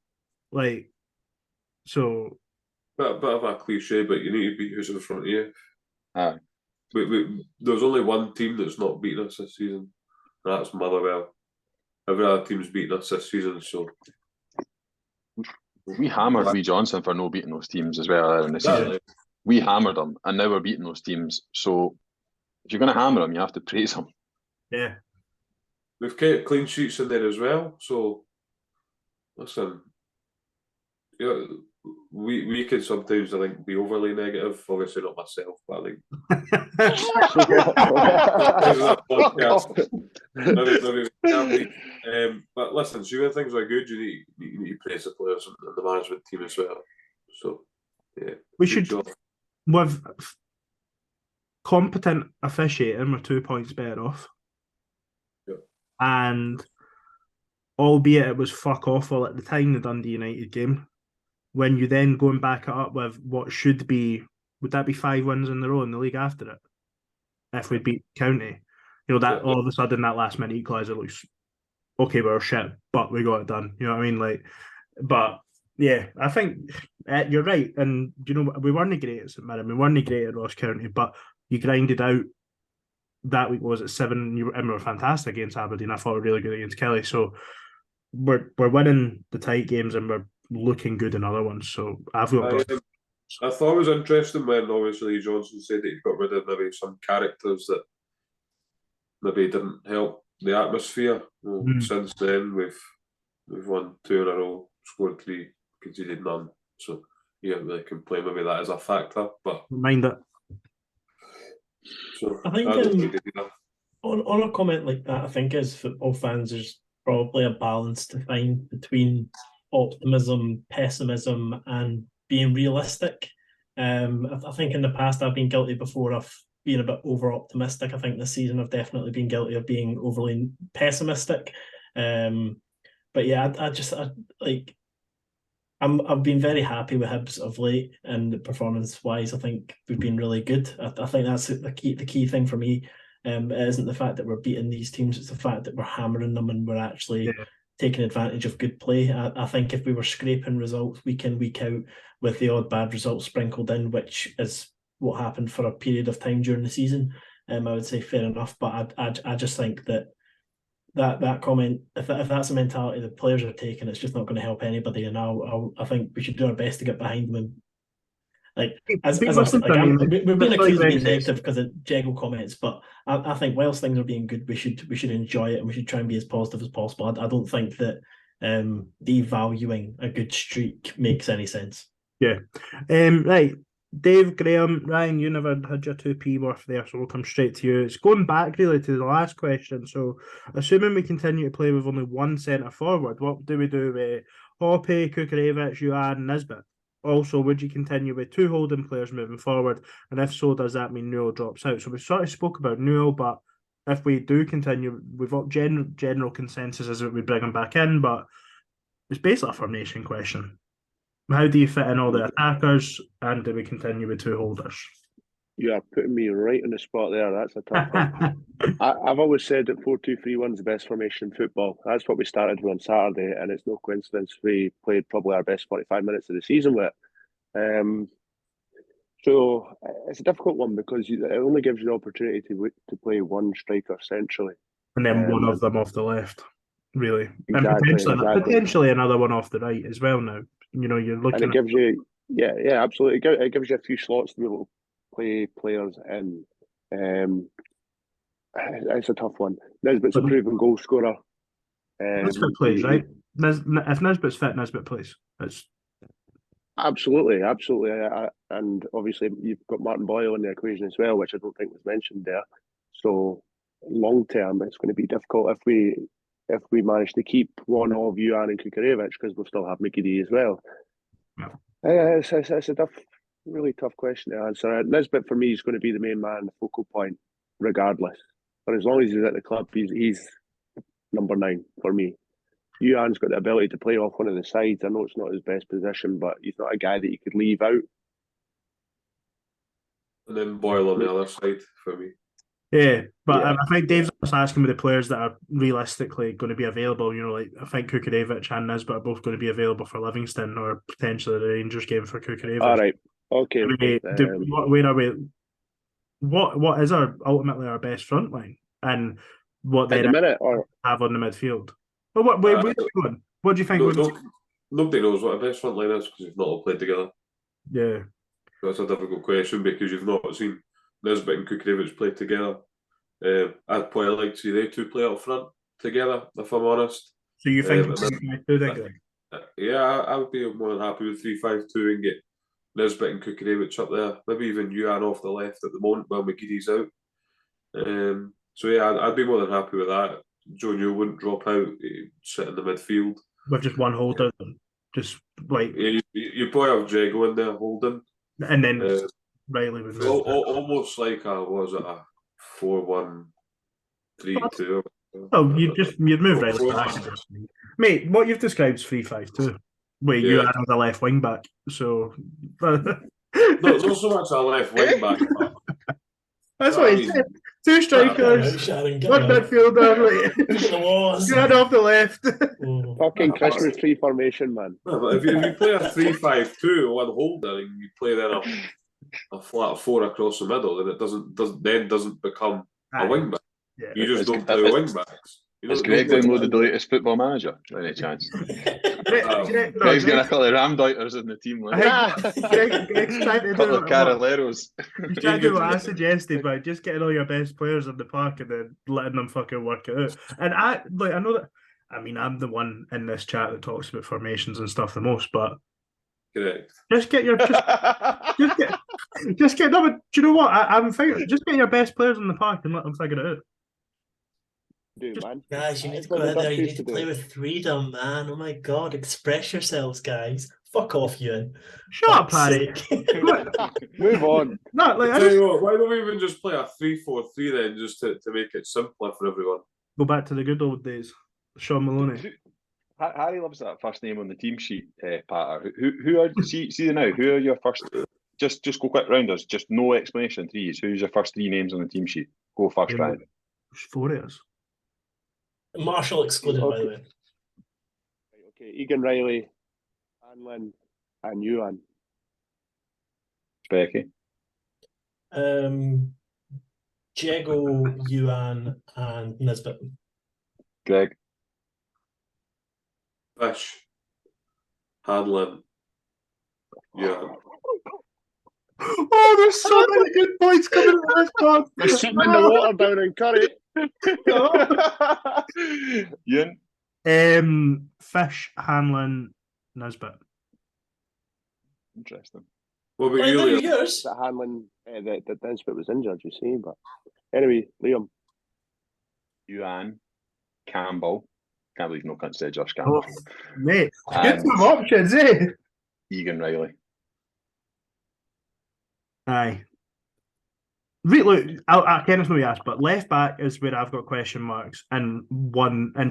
So. Bit of a cliche, but you need to beat who's in front of you. There's only one team that's not beaten us this season, and that's Motherwell. Every other team's beaten us this season, so. We hammered Lee Johnson for no beating those teams as well in the season. We hammered them, and now we're beating those teams. So if you're going to hammer them, you have to praise them. Yeah. We've kept clean sheets in there as well, so listen, we can sometimes, I think, be overly negative. Obviously not myself, but I think but listen, so when things are good, you need to praise the players and the management team as well. So yeah, we should with competent officiating, we're 2 points better off. Yeah. And albeit it was fuck awful at the time, the Dundee United game. When you then going back it up with what should be, would that be 5 wins in a row in the league after it? If we beat County, all of a sudden that last minute equaliser looks okay. We're shit, but we got it done. You know what I mean? But yeah, I think you're right. And we weren't great at St Mirren, we weren't great at Ross County, but you grinded out that week. Was it 7? And we were fantastic against Aberdeen. I thought we were really good against Kelly. So we're winning the tight games and we're looking good in other ones. So I thought it was interesting when obviously Johnson said that he got rid of maybe some characters that maybe didn't help the atmosphere. Since then we've won 2 in a row, scored 3, conceded none. So you can't really complain. Maybe that is a factor, but mind it. So I think on a comment like that, I think as football fans, there's probably a balance to find between optimism, pessimism, and being realistic. I think in the past I've been guilty before of being a bit over optimistic. I think this season I've definitely been guilty of being overly pessimistic. But yeah, I've been very happy with Hibs of late, and performance-wise, I think we've been really good. I think that's the key thing for me. It isn't the fact that we're beating these teams; it's the fact that we're hammering them and we're actually taking advantage of good play. I think if we were scraping results week in, week out with the odd bad result sprinkled in, which is what happened for a period of time during the season, I would say fair enough. But I just think that comment, if that's the mentality the players are taking, it's just not going to help anybody. And I think we should do our best to get behind them. Like as I've said, we've been accused of being negative because of Jeggo comments, but I think whilst things are being good, we should enjoy it and we should try and be as positive as possible. I don't think that devaluing a good streak makes any sense. Yeah. Right. Dave, Graham, Ryan, you never had your 2p worth there, so we'll come straight to you. It's going back really to the last question. So, assuming we continue to play with only one centre forward, what do we do with Hoppe, Kukurevich, Juan, Nisbet? Also, would you continue with 2 holding players moving forward? And if so, does that mean Newell drops out? So we sort of spoke about Newell, but if we do continue, we've got general consensus is that we bring him back in, but it's basically a formation question. How do you fit in all the attackers, and do we continue with 2 holders? You are putting me right on the spot there. That's a tough one. I've always said that 4-2-3-1 is the best formation in football. That's what we started with on Saturday, and it's no coincidence we played probably our best 45 minutes of the season with it. So it's a difficult one because it only gives you the opportunity to play one striker centrally. And then one of them off the left, really. Exactly, and potentially another one off the right as well now. You know, you're looking and it gives you, absolutely. It gives you a few slots to be able to play players in. It's a tough one. Nisbet's a proven goal scorer. Nisbet plays, right? If Nisbet's fit, Nisbet plays. Absolutely. And obviously you've got Martin Boyle in the equation as well, which I don't think was mentioned there. So long term, it's going to be difficult if we manage to keep one of Juan and Kukurevich, because we'll still have McGeady as well. Yeah. It's a really tough question to answer. Nisbet for me is going to be the main man, the focal point, regardless. But as long as he's at the club, he's number 9 for me. Juan's got the ability to play off one of the sides. I know it's not his best position, but he's not a guy that you could leave out. And then Boyle on the other side for me. Yeah, but I think Dave's just asking with the players that are realistically going to be available. You know, like I think Kukurevich and Nisbet are both going to be available for Livingston or potentially the Rangers game for Kukurevich. All right, okay. Where are we? What is ultimately our best front line, and what they have on the midfield? Well, where are we going? What do you think? Nobody knows what our best front line is because we've not all played together. Yeah, that's a difficult question because you've not seen Nisbet and Kukurevich play together. I'd probably like to see they 2 play up front together, if I'm honest. So you think I would be more than happy with 3-5-2 and get Nisbet and Kukurevich up there. Maybe even Juan off the left at the moment while McGeady's out. So yeah, I'd be more than happy with that. Joe Newell wouldn't drop out, he'd sit in the midfield. With just one holder, just like... Yeah, you probably have Jeggo in there holding. And then Riley would move. Almost like a 4-1-3-2. Oh, you'd move Riley back. Mate, what you've described is 3-5-2. Wait, you are the left wing back, so... Not so much a left wing back. That's what he said. 2 strikers, 1 midfielder. You had off the left. Fucking Christmas tree formation, man. No, but if you play a 3-5-2, 1 holder, and you play then a flat 4 across the middle, then it doesn't become a wing back. Yeah. You just don't play wing backs. Has Greg downloaded the latest Football Manager by any chance? Greg's got a couple of Ramdoiters in the team. Greg's trying to do of Caraleros. He's trying to do what I suggested, but just getting all your best players in the park and then letting them fucking work it out. And I know that. I mean, I'm the one in this chat that talks about formations and stuff the most, but correct. Just get no. But do you know what? I'm figuring. Just get your best players in the park and let them figure it out. Man. Guys, you need to go out there. You need to play with freedom, man. Oh my god, express yourselves, guys. Fuck off, Ewan. Shut up, Harry. Move on. No, like I Tell just you what, why don't we even just play a 3-4-3 then, just to make it simpler for everyone? go back to the good old days. Sean Maloney. Harry loves that first name on the team sheet, Patter. Who are see now? Who are your first? Just go quick rounders. Just no explanation. Threes. Who's your first three names on the team sheet? Go first, Ryan. There's four of us. Marshall excluded, by the way. Okay, Egan Riley, Hanlon, and Ewan. Becky. Jeggo, Ewan, and Nisbet. Greg. Fish, Hanlon, yeah. Oh, there's so many good points coming out of this pod. There's something in the water down in Curry. Ian. Fish, Hanlon, Nisbet. Interesting. What about Right, you, there Liam? are yours. That Hanlon, that Nisbet was injured, you see. But anyway, Liam. Ewan. Campbell. Can't believe no cunt said Josh Campbell. Oh, mate, And- get some options, eh? Egan Riley. Aye. Look, I can't know you asked, but left back is where I've got question marks, and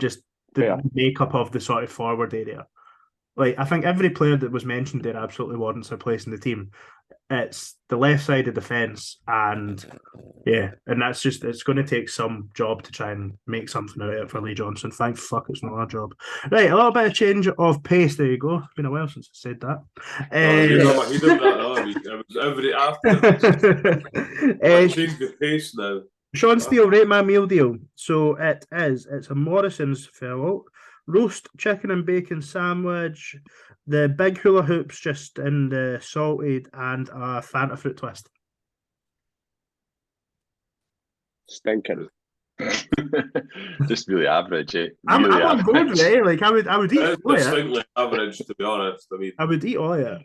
just the makeup of the sort of forward area. Like, I think every player that was mentioned there absolutely warrants their place in the team. It's the left side of defence, and that's just, it's going to take some job to try and make something out of it for Lee Johnson. Thank fuck it's not our job. Right, a little bit of change of pace. There you go. It's been a while since I said that. He did that the other week. It was every after. Change the pace now. Sean Steele, rate my meal deal. So it's a Morrison's fellow. Roast chicken and bacon sandwich, the big hula hoops just in the salted, and a Fanta fruit twist. Stinking. Just really average, eh? I'm Really on board with it. Like I would eat It's all of it. distinctly average, to be honest. I mean, I would eat all of it.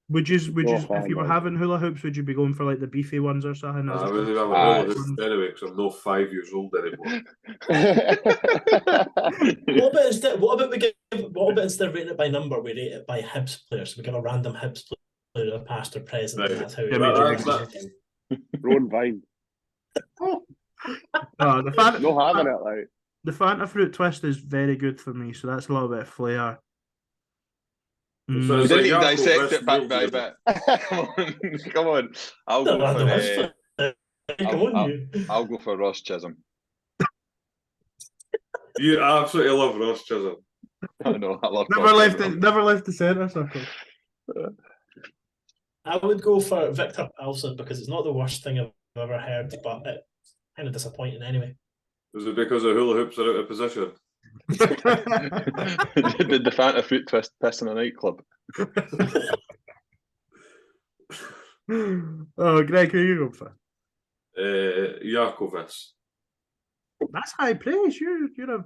Would you Oh, if you were man. having hula hoops, would you be going for like the beefy ones or something? I really have a hula hoop anyway because I'm not 5 years old anymore. What about instead of rating it by number, we rate it by Hibs players? So we give a random Hibs player, past or present, Right. and that's how we That's- Rowan Vine. Oh, the Fanta, No having it, like. the Fanta fruit twist is very good for me, so that's a little bit of flair. So You it's didn't like even Jakob dissect it bit by West bit. Come on, come on. I'll go Random for Hibs player. Come on, you. I'll go for Ross Chisholm. You absolutely love Ross Chisholm. I know, I love Never left the centre circle. I would go for Victor Alson because it's not the worst thing I've ever heard, but it's kind of disappointing anyway. Is it because the hula hoops are out of position? Did the Fanta fruit twist piss in a nightclub? Oh, Greg, who are you going for? Jakovic. That's high praise. You're a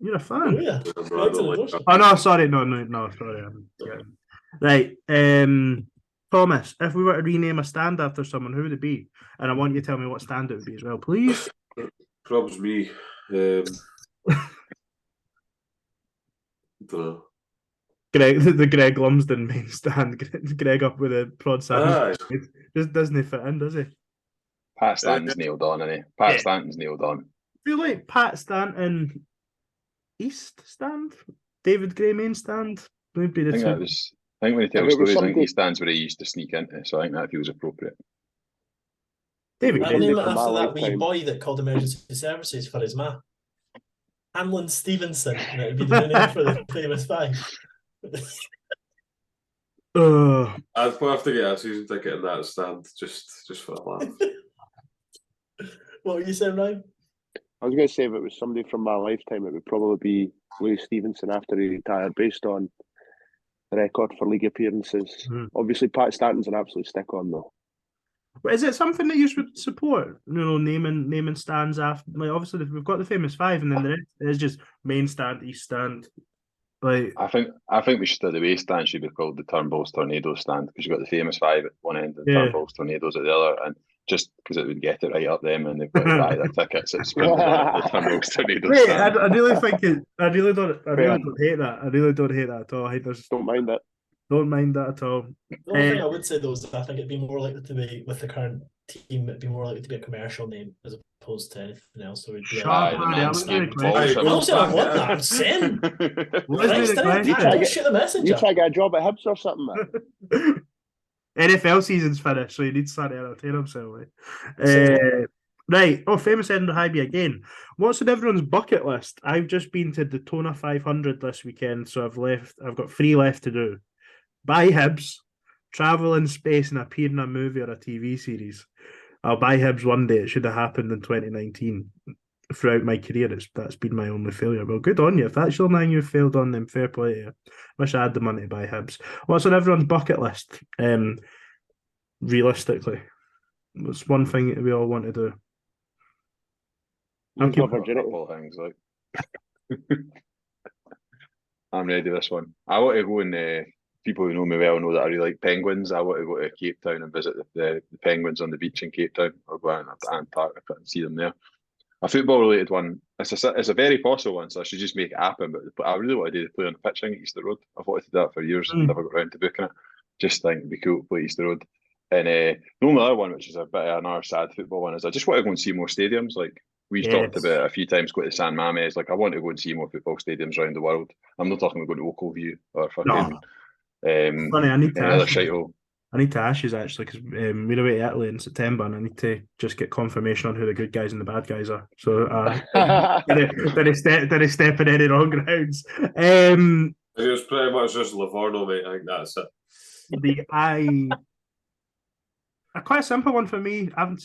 Oh fan. yeah. I don't like that. Oh no, sorry, no, sorry. Right, Thomas. If we were to rename a stand after someone, who would it be? And I want you to tell me what stand it would be as well, please. Probably me. Don't know. Greg, the Greg Lumsden main stand. Greg up with a prod sandwich. Aye. Just doesn't fit in, does he? Pat Stanton's nailed on, isn't he? Pat Stanton's nailed on. I feel like Pat Stanton, East stand, David Gray main stand. Maybe the I think two. that was. I think when you tell If it was stories, I think somebody- he stands where he used to sneak into. So I think that feels appropriate. David I'd Gray. name it from after my that wee lifetime. boy that called emergency services for his ma. Hamlin Stevenson. That would be the new name for the famous five. I'd probably have to get a season ticket in that stand just for a laugh. What were you saying, Ryan? I was going to say if it was somebody from my lifetime, it would probably be Louis Stevenson after he retired, based on the record for league appearances. Mhm. Obviously, Pat Stanton's an absolute stick-on, though. But is it something that you should support? Naming stands after, like, obviously we've got the famous five, and then the rest is just main stand, east stand. Like, I think we should have the away stand should be called the Turnbulls Tornadoes stand because you've got the famous five at one end and Yeah. Turnbulls Tornadoes at the other, and just because it would get it right up them and they've got to buy their tickets, it's printed on it, the Turnbulls Tornadoes wait, stand. I really think it. I really don't Fair. hate that. I really don't hate that at all. I think there's Don't mind it. Don't mind that at all. The only thing I would say though is that I think it'd be more likely to be with the current team. It'd be more likely to be a commercial name as opposed to anything else. So it'd be Shut like, up, the Harry, I man's was very game clear. balls. I'm not saying I want that. I'm saying. Wasn't Christ, it a don't question? shoot the messenger. You try to get a job at Hibs or something, man. NFL season's finished, so he needs to entertain himself. Right. Oh, famous Edinburgh Highby again. What's on everyone's bucket list? I've just been to Daytona 500 this weekend, so I've got 3 left to do. Buy Hibs, travel in space and appear in a movie or a TV series. I'll buy Hibs one day. It should have happened in 2019. Throughout my career, that's been my only failure. Well, good on you. If that's your thing you've failed on, then fair play to you. Wish I had the money to buy Hibs. What's on everyone's bucket list? Realistically, what's one thing that we all want to do? You've got A virginity. couple of things, like. I'm ready this one. I want to go and people who know me well know that I really like penguins. I want to go to Cape Town and visit the penguins on the beach in Cape Town, or go out to Antarctica and see them there. A football-related one. It's a very possible one, so I should just make it happen. But I really want to do the play on the pitch thing at Easter Road. I've wanted to do that for years and never got around to booking it. Just think it'd be cool to play Easter Road. And the only other one, which is a bit of another sad football one, is I just want to go and see more stadiums. Like we've talked about it a few times, go to San Mamés. Like I want to go and see more football stadiums around the world. I'm not talking about going to Oakleview or fucking Funny, I need to any other ask shithole. I need to ask you actually because we're away to Italy in September, and I need to just get confirmation on who the good guys and the bad guys are. So did I step in any wrong grounds? It was pretty much just Livorno, mate. I think that's it. A quite a simple one for me. I've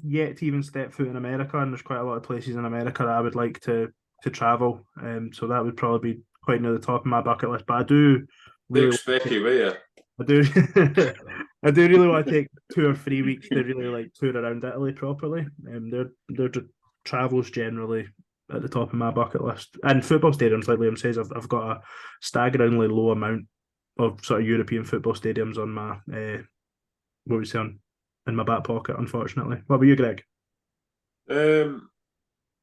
yet to even step foot in America, and there's quite a lot of places in America that I would like to travel. So that would probably be quite near the top of my bucket list. But I do really I do really want to take 2 or 3 weeks to really like tour around Italy properly. Their travels generally at the top of my bucket list. And football stadiums, like Liam says, I've got a staggeringly low amount of sort of European football stadiums on my in my back pocket, unfortunately. What about you, Greg?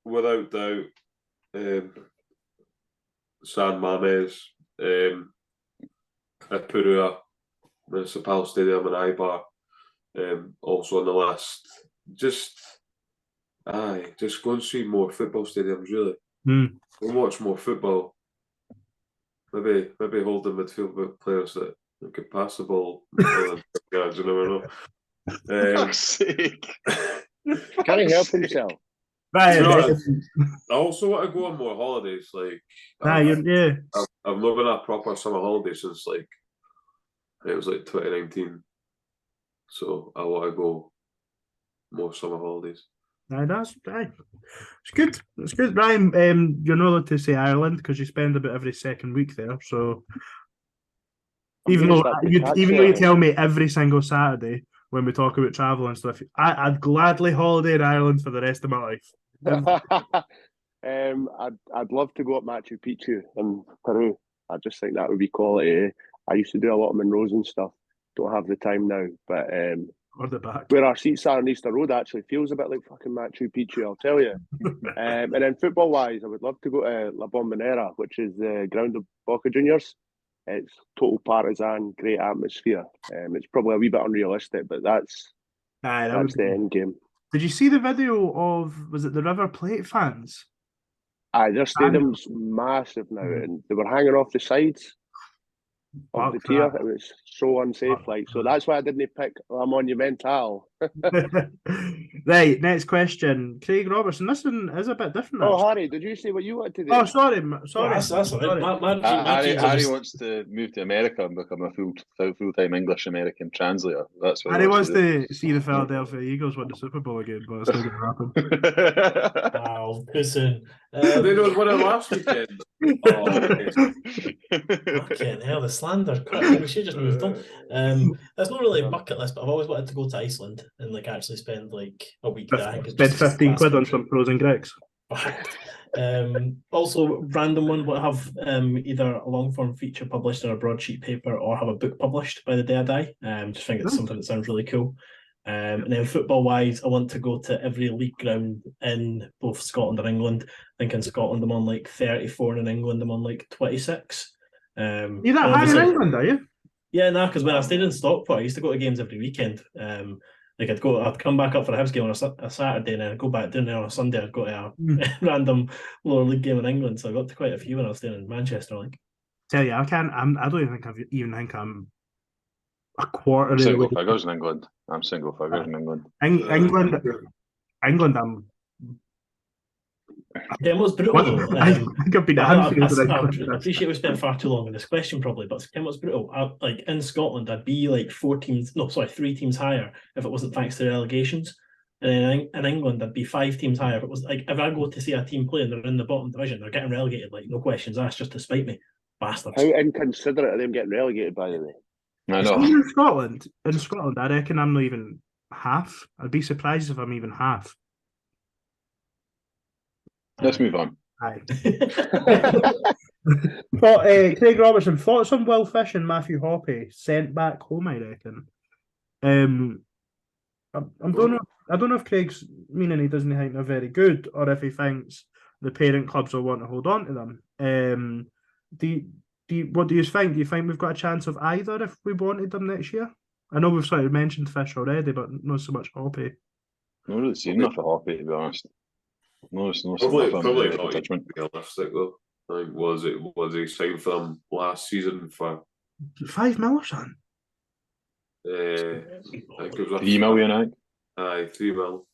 Without doubt, San Mamés, Ipurua Municipal Stadium in Ibar, also on the list. Just go and see more football stadiums, really. Go and watch more football. Maybe hold the midfield players that could pass the ball. You never know. For fuck's sake. Can he help himself? Right. I also want to go on more holidays. Like, I've not been on a proper summer holiday since it was 2019. So I want to go more summer holidays. It's good. It's good, Ryan. You're not allowed to say Ireland because you spend about every second week there. So even though you tell me every single Saturday when we talk about travel and stuff, I'd gladly holiday in Ireland for the rest of my life. I'd love to go up Machu Picchu in Peru. I just think that would be quality. I used to do a lot of Monroes and stuff. Don't have the time now, but or the back. Where our seats are on Easter Road actually feels a bit like fucking Machu Picchu, I'll tell you. And then football wise, I would love to go to La Bombonera, which is the ground of Boca Juniors. It's total partisan, great atmosphere. It's probably a wee bit unrealistic, but that's the end game. Did you see the video of, was it the River Plate fans? Their stadium's massive now, and they were hanging off the sides of the tier. It was so unsafe. So that's why I didn't pick La Monumental. Right, next question. Craig Robertson. This one is a bit different. Oh, Harry, did you say what you wanted to do? Oh, sorry. That's Harry wants to move to America and become a full-time English-American translator. That's what Harry wants to see the Philadelphia Eagles win the Super Bowl again, but it's not going to happen. Wow, too soon. They don't win it last weekend. Fucking hell, the slander. We should just moved on. That's not really a bucket list, but I've always wanted to go to Iceland and actually spend a week there. Spend 15 quid on some frozen Grecs. Also, random one, but have either a long form feature published in a broadsheet paper or have a book published by the day I die. Just think it's something that sounds really cool. And then football wise, I want to go to every league ground in both Scotland and England. I think in Scotland I'm on 34, and in England I'm on 26. You're that high in England, are you? Yeah, no, because when I stayed in Stockport, I used to go to games every weekend. Like I'd come back up for a Hibs game on a Saturday, and then I'd go back down there on a Sunday. I'd go to a random lower league game in England. So I got to quite a few when I was staying in Manchester. Like, Tell you, I can't. I don't even think I'm a quarter of the Single way. figures in England. I'm single figures in England. England. I'm. yeah, what's brutal though. I think I've been at Anfield. I appreciate we spent far too long on this question probably, but what's brutal? Like in Scotland, I'd be like 3 teams higher if it wasn't thanks to the relegations. And then in England, I'd be 5 teams higher if it was like if I go to see a team play and they're in the bottom division, they're getting relegated, like no questions asked, just to spite me. Bastards. How inconsiderate of them getting relegated, by the way. I know. In Scotland, I reckon I'm not even half. I'd be surprised if I'm even half. Let's move on. Aye. But Craig Robertson, thoughts on Will Fish and Matthew Hoppe sent back home? I reckon. I don't know if Craig's meaning he doesn't think they're very good, or if he thinks the parent clubs will want to hold on to them. What do you think? Do you think we've got a chance of either if we wanted them next year? I know we've sort of mentioned Fish already, but not so much Hoppe. Not really seen enough of Hoppe, to be honest. Probably not even realistic though. I think was he signed for them last season for $5 million, son? I think it was 3 million, I think. Aye, 3 mil.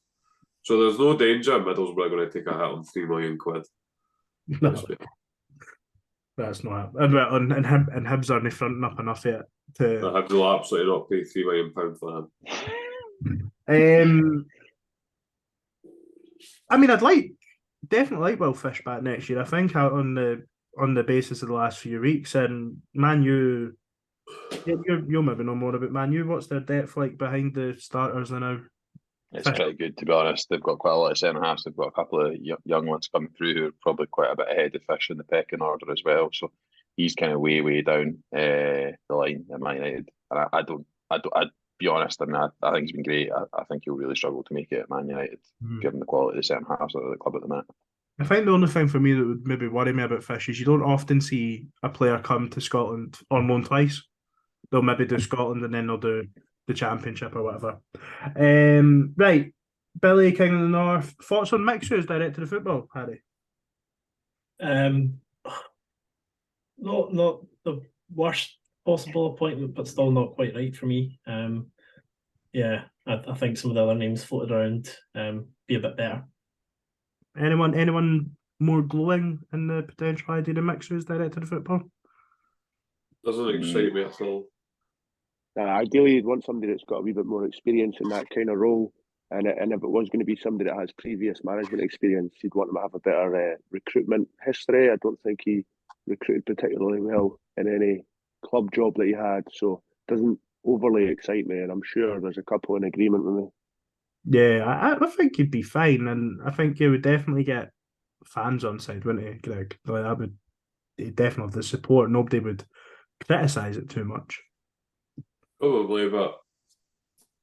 So there's no danger Middlesbrough are going to take a hit on £3 million. No, that's not. And Hibs aren't fronting up enough yet to. Hibs will absolutely not pay £3 million for him. I mean, definitely like Will Fish back next year. I think on the basis of the last few weeks, and Man U, you'll maybe know more about Man U. What's their depth like behind the starters now? It's pretty good, to be honest. They've got quite a lot of centre halves. They've got a couple of young ones coming through who are probably quite a bit ahead of Fish in the pecking order as well. So he's kind of way down the line at Man United. And I'd be honest, I mean, I think he's been great. I think he'll really struggle to make it at Man United, given the quality of the centre halves of the club at the minute. I think the only thing for me that would maybe worry me about Fish is you don't often see a player come to Scotland on loan twice. They'll maybe do Scotland and then they'll do the Championship or whatever. Right, Billy, King of the North. Thoughts on Mixer as director of football, Harry? Not the worst possible appointment, but still not quite right for me. Yeah, I think some of the other names floated around be a bit better. Anyone more glowing in the potential idea of Mixer as director of football? Doesn't excite me at all. Ideally, you'd want somebody that's got a wee bit more experience in that kind of role. And if it was going to be somebody that has previous management experience, you'd want them to have a better recruitment history. I don't think he recruited particularly well in any club job that he had. So it doesn't overly excite me. And I'm sure there's a couple in agreement with me. Yeah, I think he'd be fine. And I think he would definitely get fans on side, wouldn't he, Greg? He'd definitely have the support. Nobody would criticise it too much. Probably, but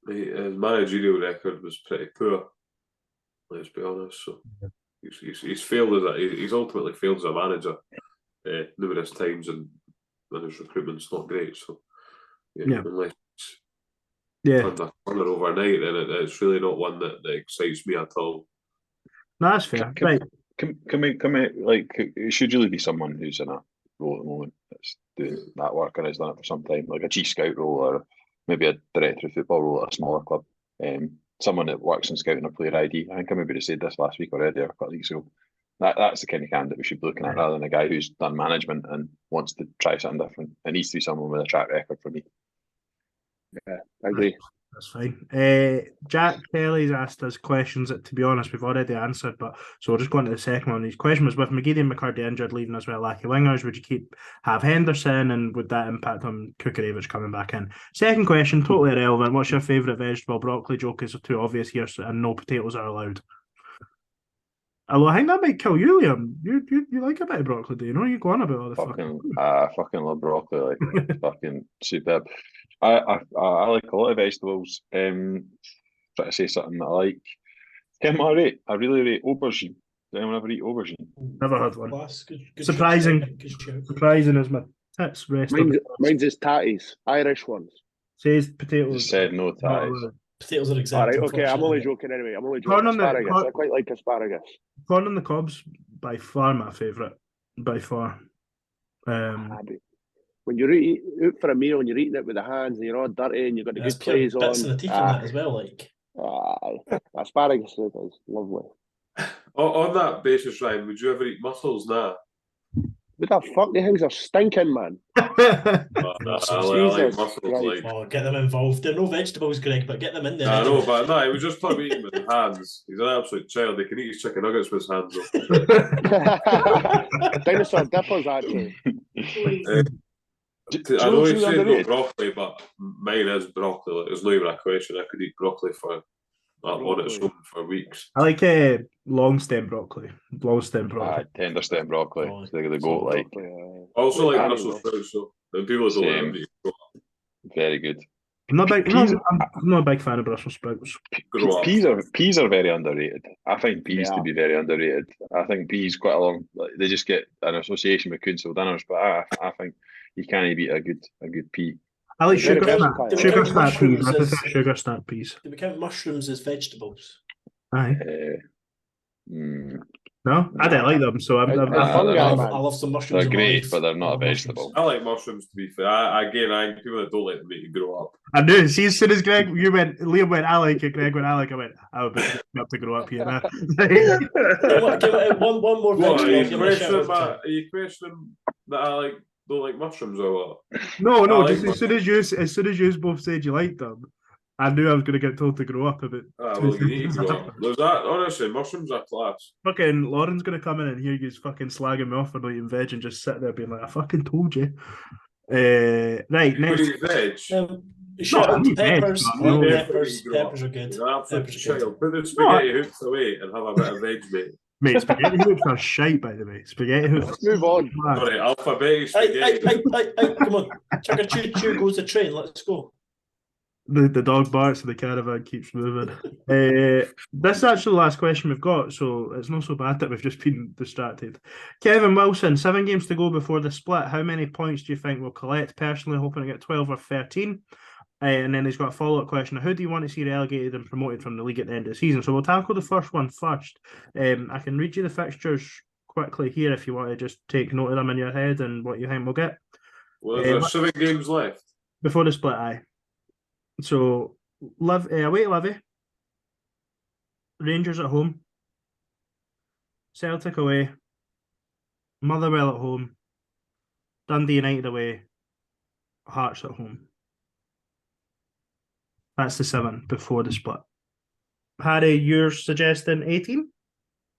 his managerial record was pretty poor. Let's be honest. So he's failed he's ultimately failed as a manager numerous times, and his recruitment's not great. So unless turns a corner overnight, then it's really not one that excites me at all. No, that's fair. Right. Can we like? It should really be someone who's in a role at the moment that's doing that work and has done it for some time, like a chief scout role or maybe a director of football role at a smaller club. Someone that works in scouting or player ID. I think I maybe said this last week already or a couple of weeks ago. That's the kind of candidate we should be looking at rather than a guy who's done management and wants to try something different. It needs to be someone with a track record for me. Yeah, I agree. That's fine. Jack Kelly's asked us questions that, to be honest, we've already answered, but so we'll just go on to the second one. His question was, with McGeady and McCurdy injured, leaving us with a lack of wingers, would you have Henderson, and would that impact on Kukurevich coming back in? Second question, totally irrelevant. What's your favourite vegetable? Broccoli joke is too obvious here, and no potatoes are allowed. Although I think that might kill you, Liam. You like a bit of broccoli, do you know? You go on about all the I fucking love broccoli, like fucking superb. I like a lot of vegetables. Try to say something that I like. I really rate aubergine. Does anyone ever eat aubergine? Never had one. Good Surprising. show. Surprising is my Hits rest of Mine's is tatties, Irish ones. says You potatoes. said no not ties. allowed. Potatoes are All exempt. right, okay. I'm only unfortunately. joking anyway. I'm only Corn joking. on the- Asparagus. corn- I quite like asparagus. Corn on the cobs, by far my favourite. By far. When you're out for a meal and you're eating it with the hands and you're all dirty and you've got the There's good pure glaze bits on. in the teeth in that as well. Like, Asparagus is lovely. On that basis, Ryan, would you ever eat mussels now? What the fuck? The things are stinking, man. I like Jesus mussels. Christ. Like, oh, get them involved. There are no vegetables, Greg, but get them in there. I know, anyway. but no, he was just talking about eating with his hands. He's an absolute child. He can eat his chicken nuggets with his hands. Dinosaur dippers, actually. I know he said no broccoli, but mine is broccoli. Like, there's no even a question. I could eat broccoli for on its own for weeks. I like long stem broccoli. Long stem broccoli. Tender stem broccoli. Oh, So they go like Broccoli, I also like I don't Brussels know. sprouts, so the people that don't Same. like them, very good. I'm not big. Peas- I'm not a big fan of Brussels sprouts. grow up. Peas are very underrated. I find peas Yeah. to be very underrated. I think peas quite a long. Like, they just get an association with council dinners, but I think you can't beat a good pea. I like Very sugar snap. versatile. Sugar Count snap peas. I mushrooms prefer as- sugar snap peas. Do we count mushrooms as vegetables? Aye. No, I don't like them, so I'm. It's I'm fungi, I man. love some mushrooms. they're in my great, life. but they're not I a love mushrooms. vegetable. I like mushrooms, to be fair. I think people that don't like them make you grow up. I knew. See, as soon as Liam went, I like it. Greg went, I like it. I went, I would be up to grow up here now. One more What, vegetable. Give me a shout out are you questioning that I don't like mushrooms or what? No, I like just as soon as you both said you liked them, I knew I was going to get told to grow up a bit. Well, you need to grow up. There's that, honestly, mushrooms are class. Fucking Lauren's going to come in and hear you fucking slagging me off for not eating veg and just sit there being like, I fucking told you. Right, What next. do you veg? Shout out to eat veg, peppers. but no. Peppers. Grow up. Peppers are good. You're an absolute Peppers are good. child. Put the spaghetti hoops away and have a bit of veg, mate. Mate, spaghetti hoops are shite, by the way. Spaghetti hoops. Let's move on. Sorry, alphabetic Hey, spaghetti. come on. Chugga choo choo goes the train. Let's go. The dog barks and the caravan keeps moving. This is actually the last question we've got, so it's not so bad that we've just been distracted. Kevin Wilson, 7 games to go before the split. How many points do you think we'll collect? Personally, hoping to get 12 or 13. And then he's got a follow-up question. Who do you want to see relegated and promoted from the league at the end of the season? So we'll tackle the first one first. I can read you the fixtures quickly here if you want to just take note of them in your head and what you think we'll get. Well, there's 7 games left. Before the split, aye. So, away to Livy, Rangers at home, Celtic away, Motherwell at home, Dundee United away, Hearts at home. That's the 7 before the split. Harry, you're suggesting 18?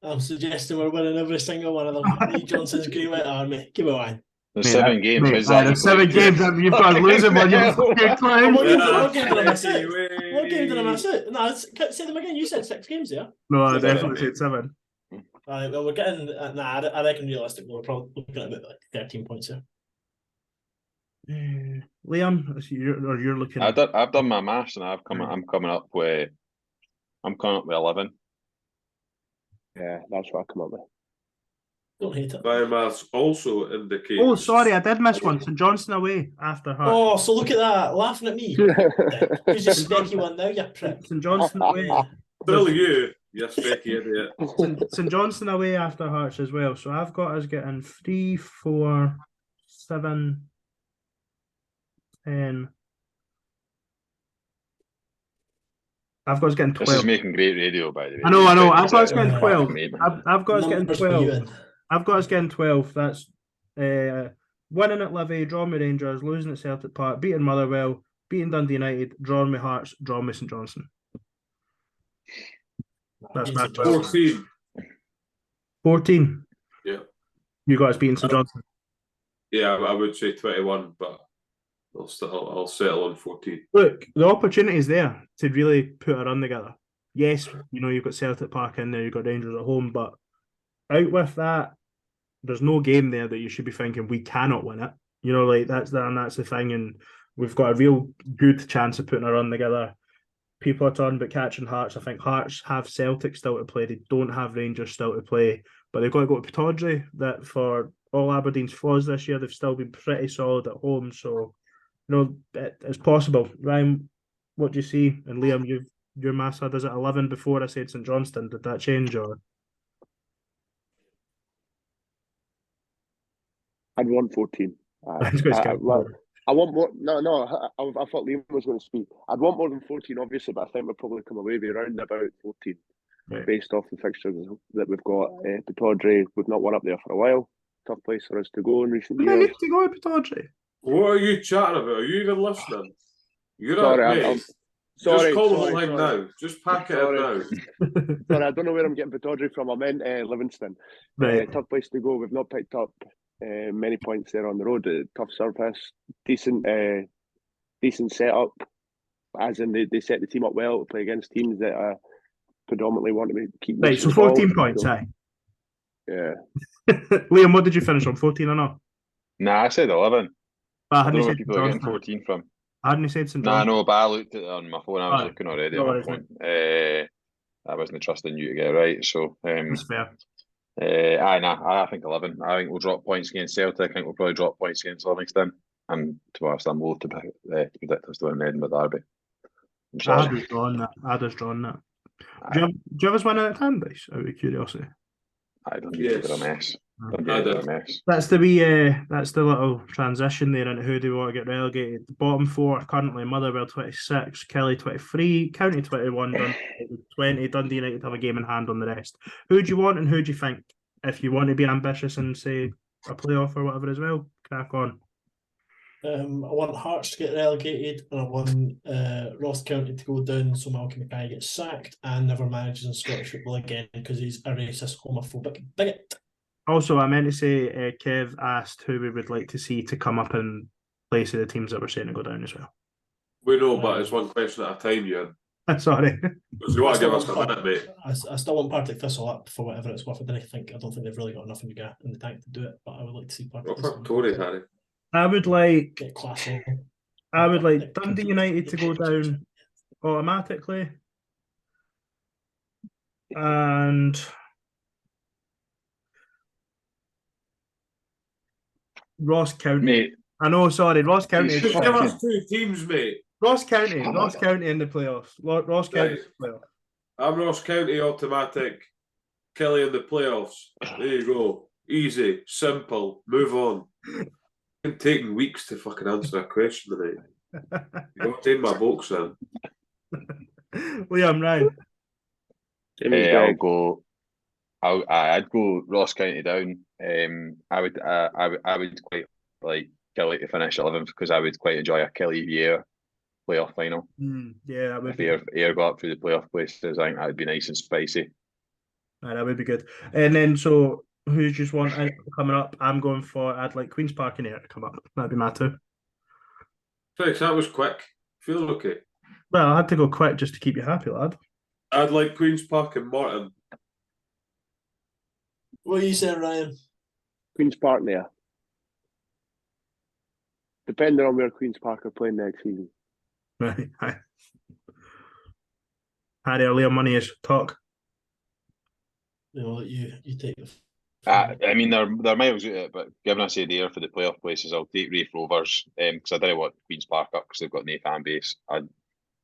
I'm suggesting we're winning every single one of them. Lee Johnson's Green White Army. Give it one. There's 7 games. Mate, How's that? there's 7 games. You've got losing one. You're fucking clown. What game did I miss it? Anyway. What game did I miss it? No, say them again. You said 6 games, yeah? No, I definitely said 7. Well, we're getting. I reckon realistically, we're probably looking at about like 13 points here. Liam, you're looking. I've done my maths and I'm coming up with 11. Yeah, that's what I come up with. Don't hate it. My maths also indicates. Oh, sorry, I did miss one. St Johnstone away after Hearts. Oh, so look at that, laughing at me. Who's your specky one now, you prick? St Johnstone away. Still you specky idiot. St Johnstone away after Hearts as well. So I've got us getting 3, 4, 7, 10. I've got us getting 12. This is making great radio, by the way. I know. I've got us getting 12. Mate. I've got us getting Numbers for you 12. in. I've got us getting 12. That's winning at Livy, drawing with Rangers, losing at Celtic Park, beating Motherwell, beating Dundee United, drawing with Hearts, drawing with St Johnstone. That's my 12. 14. 14. Yeah. You guys beating St Johnstone. Yeah, I would say 21, but I'll settle on 14. Look, the opportunity is there to really put a run together. Yes, you've got Celtic Park in there, you've got Rangers at home, but out with that, there's no game there that you should be thinking we cannot win it. That's the thing, and we've got a real good chance of putting a run together. People are talking about catching Hearts. I think Hearts have Celtic still to play. They don't have Rangers still to play, but they've got to go to Pittodrie that for all Aberdeen's flaws this year, they've still been pretty solid at home. So, it's possible. Ryan, what do you see? And Liam, your maths had us at 11 before I said St Johnstone. Did that change or? I'd want 14. I want more. No. I thought Liam was going to speak. I'd want more than 14, obviously, but I think we'll probably come away with around about 14, based off the fixtures that we've got. Pittodrie, we've not won up there for a while. Tough place for us to go in recent years. We need to go to Pittodrie. What are you chatting about? Are you even listening? You're sorry, I'm sorry. Just call the whole line now. Just pack it in now. Sorry, I don't know where I'm getting Pittodrie from. I meant Livingston. Tough place to go. We've not picked up many points there on the road. Tough surface, decent setup. As in, they set the team up well to play against teams that predominantly want to keep. Right, so 14 points, aye. Yeah. Liam, what did you finish on? 14 or not? Nah, I said 11. I don't know where people are getting 14 from. I hadn't said St. Nah, no, but I looked at it on my phone. I was looking already No, at my phone. I wasn't trusting you to get it right. So that's fair. I think 11. I think we'll drop points against Celtic. I think we'll probably drop points against Livingston. And to be honest, I'm loath to predict us to win the Edinburgh Derby. I had us drawn that. Do you have us win out of 10, boys? Out of curiosity. I don't think they're a mess. That's the little transition there into who do we want to get relegated. The bottom four currently: Motherwell 26, Kelly 23, County 21, Dundee 20. Dundee United have a game in hand on the rest. Who do you want and who do you think? If you want to be ambitious and say a playoff or whatever as well, crack on. I want Hearts to get relegated, and I want Ross County to go down so Malcolm Mackay gets sacked and never manages in Scottish football again because he's a racist, homophobic bigot. Also, I meant to say, Kev asked who we would like to see to come up in place of the teams that we're saying to go down as well. We know, but it's one question at a time, Ewan. Sorry. Because you want to give us a minute, mate. I still want Partick Thistle up for whatever it's worth. I don't think they've really got enough in the tank to do it, but I would like to see Partick Thistle. Tory, Harry. I would like Dundee United to go down automatically. And Ross County. Mate. I know, sorry, Ross County. Just give us two teams, mate. Ross County in the playoffs. Ross County in the playoffs. I'm Ross County automatic. Kelly in the playoffs. There you go. Easy, simple, move on. It's been taking weeks to fucking answer a question tonight. You're taking my books then. Liam, right. I'd go Ross County down. I would quite like Kelly to finish 11th because I would quite enjoy a Kelly Vieira playoff final. Yeah, that would be. If Ayr got up through the playoff places, I think that would be nice and spicy. Right, that would be good. And then, so who do you just want coming up? I'd like Queen's Park and Ayr to come up. That'd be my two. Thanks, that was quick. Feeling okay? Well, I had to go quick just to keep you happy, lad. I'd like Queen's Park and Morton. What are you saying, Ryan? Queen's Park there. Depending on where Queen's Park are playing next season. Right. Harry, or Liam, money is talk. You take it. I mean, they're miles out of it, but given us the idea for the playoff places, I'll take Rafe Rovers because I didn't want Queen's Park up because they've got no fan base. I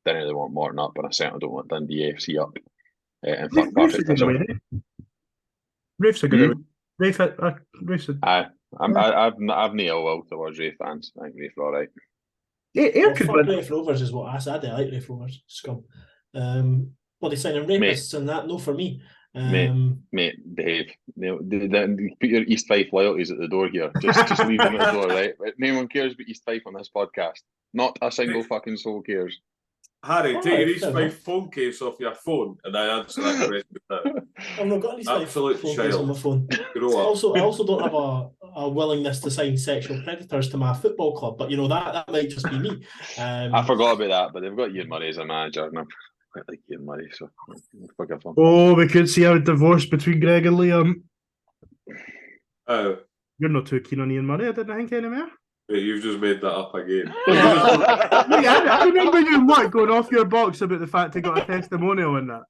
didn't really want Morton up, and I certainly don't want Dundee AFC up. And fuck Partick Thistle. Rafe's a good Rafe. I've no ill will towards Rafe fans. I think Rafe are all right. Ayr could win. Rafe Rovers is what I said. I like Rafe Rovers. Scum. What they signing rapists and that? No, for me. Mate, behave. Put your East Fife loyalties at the door here. Just leave them at the door, right? No one cares about East Fife on this podcast. Not a single fucking soul cares. Harry, take your East Fife phone case off your phone and I answer that question. I've not got an East Fife phone case on my phone. I also don't have a willingness to sign sexual predators to my football club, but that might just be me. I forgot about that, but they've got Ian Murray as a manager, and I quite like Ian Murray, so forgive him. Oh, we could see a divorce between Greg and Liam. Oh. You're not too keen on Ian Murray, I didn't think anymore. Wait, you've just made that up again. I remember you going off your box about the fact he got a testimonial in that.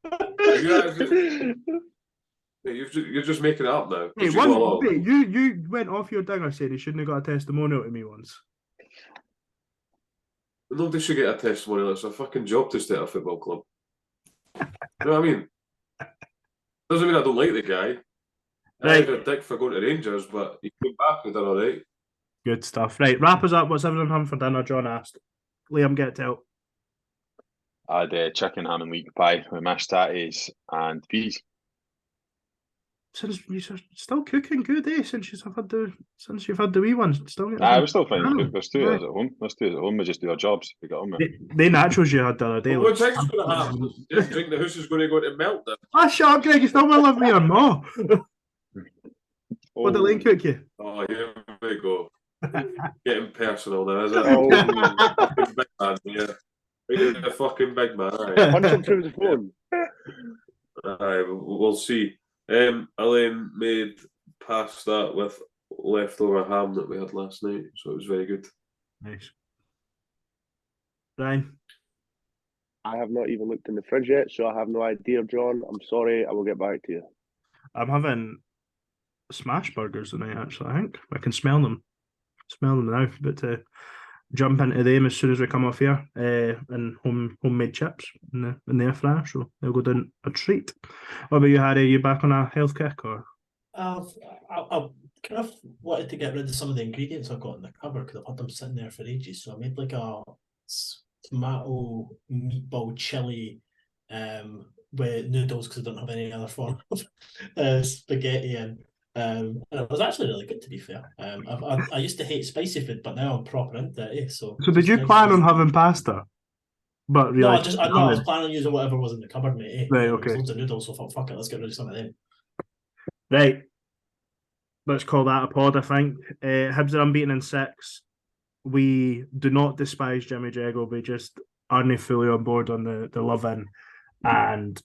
You're just making it up now. Hey, you went off your dinger saying he shouldn't have got a testimonial to me once. Nobody should get a testimonial. It's a fucking job to stay at a football club. You know what I mean? Doesn't mean I don't like the guy. Right. I had a dick for going to Rangers, but he came back and done all right. Good stuff. Right, wrap us up. What's everyone having for dinner? John asked. Liam, get to help. I had chicken, ham and leek pie with mashed tatties and peas. Since you're still cooking good, eh? Since you've had the wee ones, still getting. We're still fine. There's two of us at home. There's two of us at home. We just do our jobs. We get on with it. The naturals you had the other day. Well, what's next going to happen? Just drink the house is going to go to melt them. Shut up, Greg. You still want to love me or not? What did Lane cook you? Oh, here we go. Getting personal now, is it? Fucking big man, yeah. Making a fucking big man. Aye. Punch him through the phone. Aye, we'll see. Elaine made pasta with leftover ham that we had last night, so it was very good. Nice. Ryan? I have not even looked in the fridge yet, so I have no idea, John. I'm sorry. I will get back to you. I'm having smash burgers tonight, actually, I think. I can smell them. Smell them now, but to jump into them as soon as we come off here, and homemade chips in the air fryer, so they'll go down a treat. What about you, Harry? Are you back on a health kick, or? I've kind of wanted to get rid of some of the ingredients I've got in the cupboard because I've had them sitting there for ages. So I made like a tomato meatball chili with noodles because I don't have any other form of spaghetti in. And it was actually really good, to be fair. I used to hate spicy food, but now I'm proper into it. So did you plan on having pasta? But no, I was planning on using whatever was in the cupboard, mate. Right, There okay. was loads of noodles, so I thought, fuck it, let's get rid of some of them. Right. Let's call that a pod, I think. Hibs are unbeaten in 6. We do not despise Jimmy Jeggo. We just aren't fully on board on the love-in. And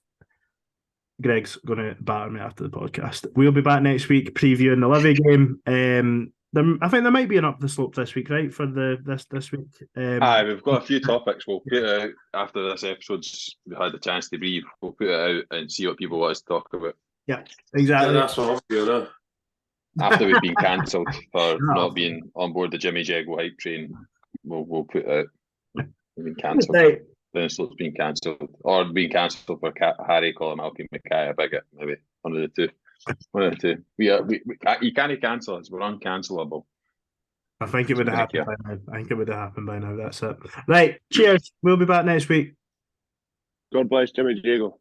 Greg's going to batter me after the podcast. We'll be back next week previewing the Livy game. I think there might be an up the slope this week, right? For this week. We've got a few topics. We'll put it out after this episode's we had the chance to breathe. We'll put it out and see what people want us to talk about. Yeah, exactly. Yeah, that's what I'm doing. After we've been cancelled for not being on board the Jimmy Jeggo hype train, we'll put it out. We've been cancelled. Right. Then it's been cancelled, or being cancelled for Harry calling Alfie Mackay a bigot. Maybe one of the two. One of the two. You can't cancel us. We're uncancelable. I think it would have happened by now. That's it. Right. Cheers. We'll be back next week. God bless Jimmy Jeggo.